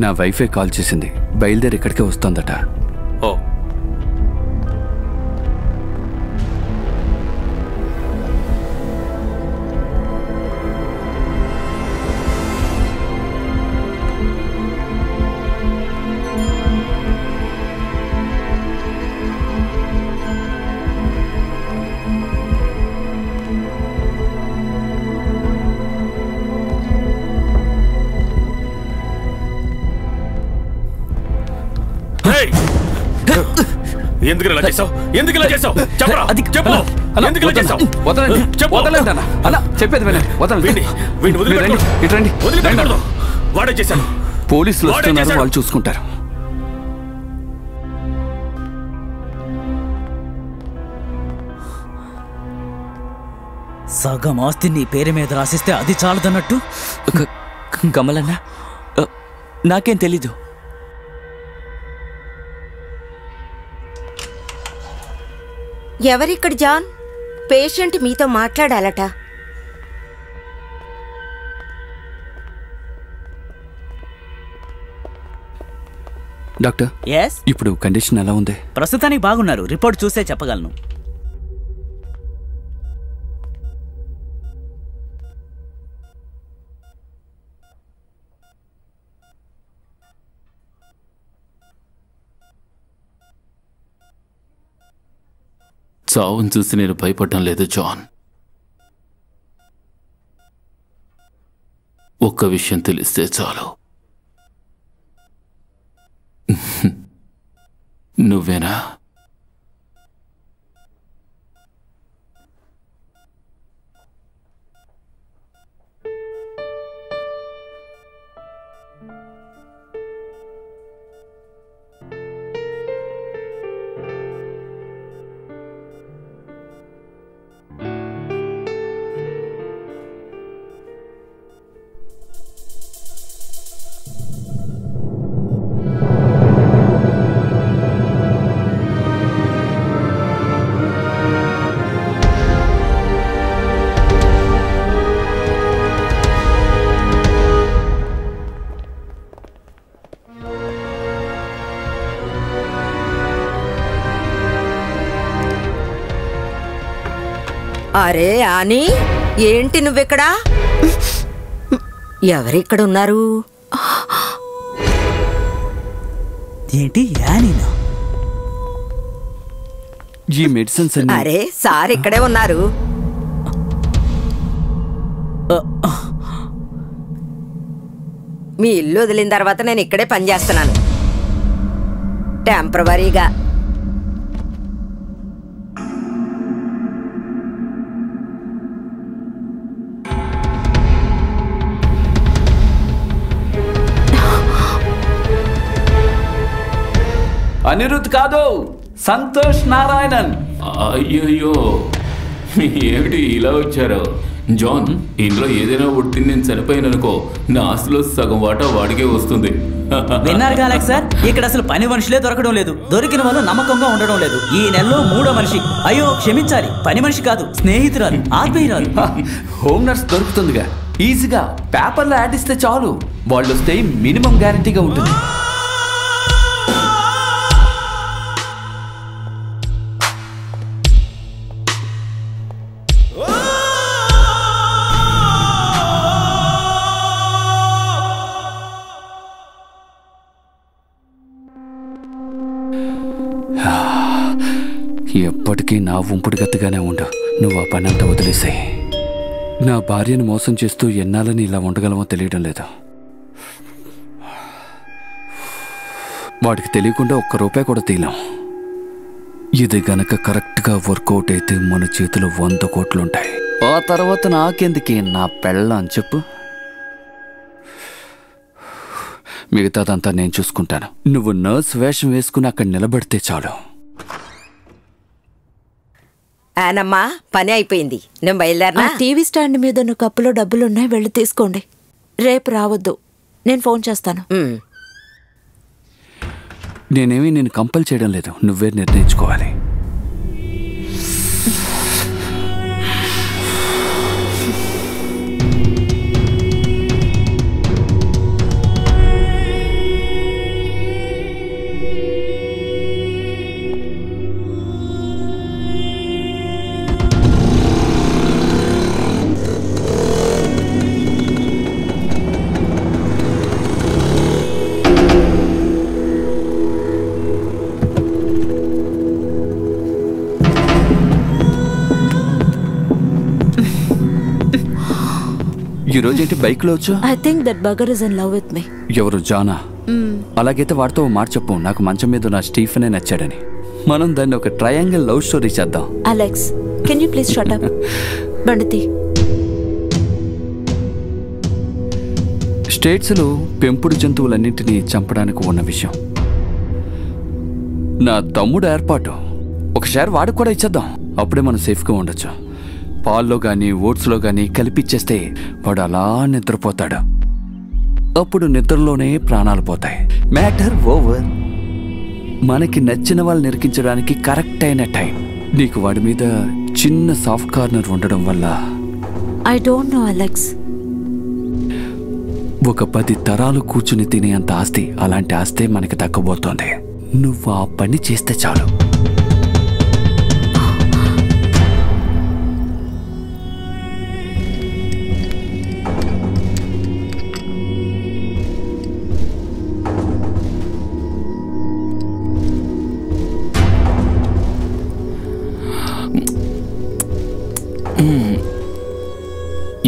నా వైఫే కాల్ చేసింది. బయలుదేరి ఇక్కడికే వస్తోందట.
ఓ ఎందుకు ఇలా చేసావు? ఎందుకు ఇలా చేసావు? చెప్పరా, చెప్పు. ఎందుకు ఇలా చేసావు?
చెప్పేది
వదిలిపెట్టకూడదు. వాడే చేశాను.
పోలీసులు వస్తున్నారు, వాళ్ళు చూసుకుంటారు.
సగం ఆస్తి నీ పేరు మీద రాసిస్తే అది చాలదన్నట్టు.
కమలన్నా, నాకేం తెలీదు.
ఎవరిక్కడ జాన్? పేషెంట్ మీతో మాట్లాడాలట.
డాక్టర్, ఇప్పుడు కండిషన్ ఎలా ఉంది?
ప్రస్తుతానికి బాగున్నారు. రిపోర్ట్ చూసే చెప్పగలను.
చావును చూసి నేను భయపడటం లేదు జాన్. ఒక్క విషయం తెలిస్తే చాలు. నువ్వేనా?
అరే ఆని, ఏంటి నువ్వెక్కడా? ఎవరిక్కడ ఉన్నారు?
ఏంటి యానీనా?
ఈ మెడిసిన్స్
అరే సార్ ఇక్కడే ఉన్నారు. మీ ఇల్లు వదిలిన తర్వాత నేను ఇక్కడే పనిచేస్తున్నాను టెంపరవరీగా.
అనిరుద్ కాదు, సంతోష్ నారాయణన్.
అయ్యయ్యో, ఏమిటి ఇలా వచ్చారు? జాన్, ఇందులో ఏదైనా ఉట్టి నేను చనిపోయాననుకో, నా ఆస్తిలో సగం వాటా వాడికే వస్తుంది.
విన్నారు కాలేక సార్, ఇక్కడ అసలు పని మనుషులే దొరకడం లేదు. దొరికిన వాళ్ళు నమ్మకంగా ఉండడం లేదు. ఈ నెలలో 3వ మనిషి. అయ్యో క్షమించాలి, పని మనిషి కాదు, స్నేహితురాలు, ఆత్మీయురాలు.
హోమ్ నర్స్ దొరుకుతుందిగా, ఈజీగా పేపర్లో యాడ్ ఇస్తే చాలు. వాళ్ళు వస్తే మినిమం గ్యారంటీగా ఉంటుంది. ఎప్పటికీ నా ఉంపుడు గతిగానే ఉండు. నువ్వు ఆ పని అంతా వదిలేసాయి. నా భార్యను మోసం చేస్తూ ఎన్నాళ్ళని ఇలా ఉండగలమో తెలియడం లేదు. వాడికి తెలియకుండా ₹1 కూడా తీయలేం. ఇది గనక కరెక్ట్గా వర్కౌట్ అయితే మన చేతిలో 100 కోట్లుంటాయి. ఆ తర్వాత నాకెందుకే నా పెళ్ళం చెప్పు. మిగతాదంతా నేను చూసుకుంటాను. నువ్వు నర్స్ వేషం వేసుకుని అక్కడ నిలబడితే చాలు.
ఆనమ్మా, పని అయిపోయింది. నేను బయలుదేరినా?
టీవీ స్టాండ్ మీద ఉన్న కప్పులో డబ్బులున్నాయి, వెళ్ళి తీసుకోండి. రేపు రావద్దు, నేను ఫోన్ చేస్తాను.
నేనేమీ నేను కంపల్ చేయడం లేదు, నువ్వే నిర్ణయించుకోవాలి. ఈ రోజేంటి బైక్ లో వచ్చా?
I think that bugger is in love with me.
ఎవరు, జానా? అలాగైతే వాడితో మాట చెప్పు, నాకు మంచం మీద నా స్టీఫెనే నచ్చాడని. మనం దాన్ని ఒక ట్రయాంగిల్ లవ్ స్టోరీ చేద్దాం.
Alex, can you please shut up? బండితి.
స్టేట్స్లో పెంపుడు జంతువులన్నింటినీ చంపడానికి ఉన్న విషయం. నా తమ్ముడు ఏర్పాటు, ఒకసారి వాడికి కూడా ఇచ్చేద్దాం, అప్పుడే మనం సేఫ్గా ఉండొచ్చు. పాల్లో కానీ ఓట్స్లో కానీ కలిపిచ్చేస్తే వాడు అలా నిద్రపోతాడు. అప్పుడు నిద్రలోనే ప్రాణాలు పోతాయి. Matter over. మనకి నచ్చిన వాళ్ళు నిరికించడానికి కరెక్ట్ అయిన టైం. నీకు వాడి మీద చిన్న సాఫ్ట్ కార్నర్ ఉండడం వల్ల
ఐ డోంట్ నో అలెక్స్.
ఒక 10 తరాలు కూర్చుని తినేంత ఆస్తి, అలాంటి ఆస్తే మనకి దక్కబోతోంది. నువ్వు ఆ పని చేస్తే చాలు.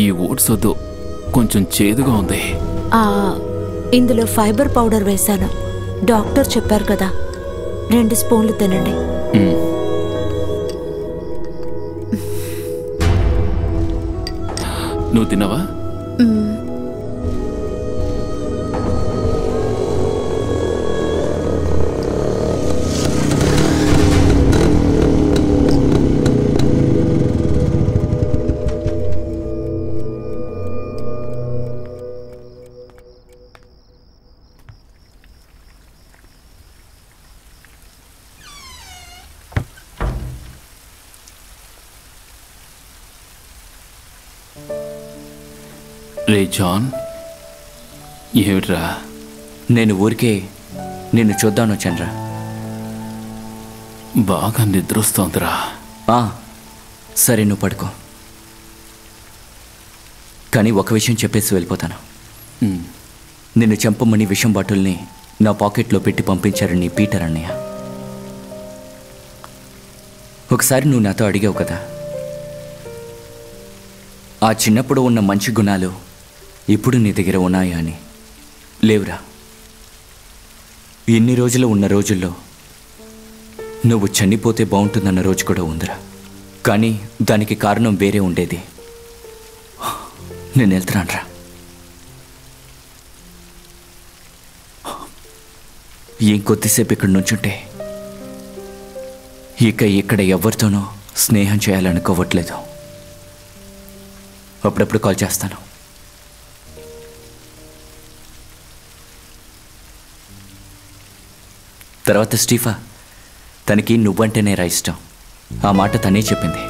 ఈ ఓట్స్ వద్దు, కొంచెం చేదుగా ఉంది.
ఇందులో ఫైబర్ పౌడర్ వేశాను, డాక్టర్ చెప్పారు కదా, 2 స్పూన్లు తినండి.
నువ్వు తిన్నావా? రే జాన్, ఏమిట్రా?
నేను ఊరికే నిన్ను చూద్దాను వచ్చానురా.
బాగా నిద్రొస్తోందిరా.
సరే, నువ్వు పడుకో. కానీ ఒక విషయం చెప్పేసి వెళ్ళిపోతాను. నిన్ను చంపమని విషం బాటిల్ని నా పాకెట్లో పెట్టి పంపించారని పీటర్ అన్నయ్య. ఒకసారి నువ్వు నాతో అడిగావు కదా, ఆ చిన్నప్పుడు ఉన్న మంచి గుణాలు ఇప్పుడు నీ దగ్గర ఉన్నాయా అని. లేవురా. ఇన్ని రోజులు ఉన్న రోజుల్లో నువ్వు చనిపోతే బాగుంటుందన్న రోజు కూడా ఉందిరా. కానీ దానికి కారణం వేరే ఉండేది. నేను వెళ్తున్నానురా. ఇంకొద్దిసేపు ఇక్కడ నుంచుంటే ఇక్కడ ఎవరితోనో స్నేహం చేయాలనుకోవట్లేదు. అప్పుడప్పుడు కాల్ చేస్తాను. తర్వాత స్టీఫా, తనకి నువ్వంటేనే రా ఇష్టం. ఆ మాట తనే చెప్పింది.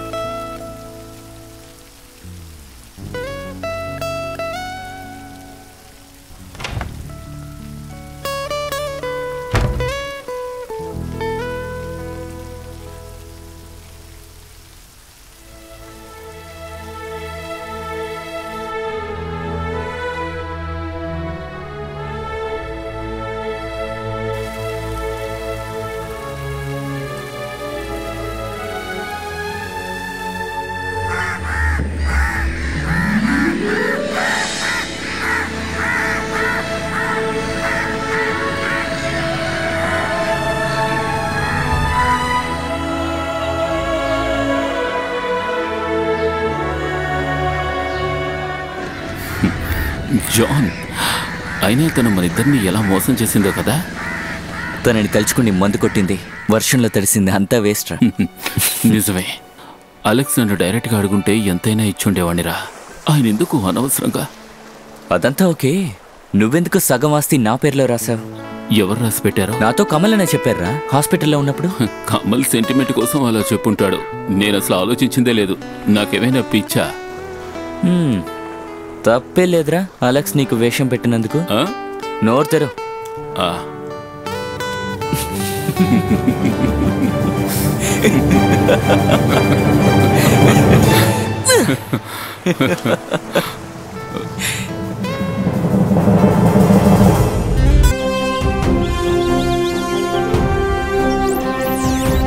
జాన్, అయినా తను మన ఇద్దరిని ఎలా మోసం చేసిందో కదా.
తనని తలుచుకుని మందు కొట్టింది, వర్షంలో తడిసింది, అంతా వేస్ట్ రా.
నిజమే. అలెక్స్ నన్ను డైరెక్ట్గా అడుగుంటే ఎంతైనా ఇచ్చుండేవాణిరా. ఆయన ఎందుకు అనవసరంగా?
అదంతా ఓకే, నువ్వెందుకు సగం ఆస్తి నా పేరులో రాసావు?
ఎవరు రాసి పెట్టారో?
నాతో కమల్ అనే చెప్పారా హాస్పిటల్లో ఉన్నప్పుడు?
కమల్ సెంటిమెంట్ కోసం అలా చెప్పుంటాడు. నేను అసలు ఆలోచించిందే లేదు. నాకేమైనా పిచ్చా?
తప్పే లేదురా అలెక్స్ నీకు వేషం పెట్టినందుకు. నోరు తెరు.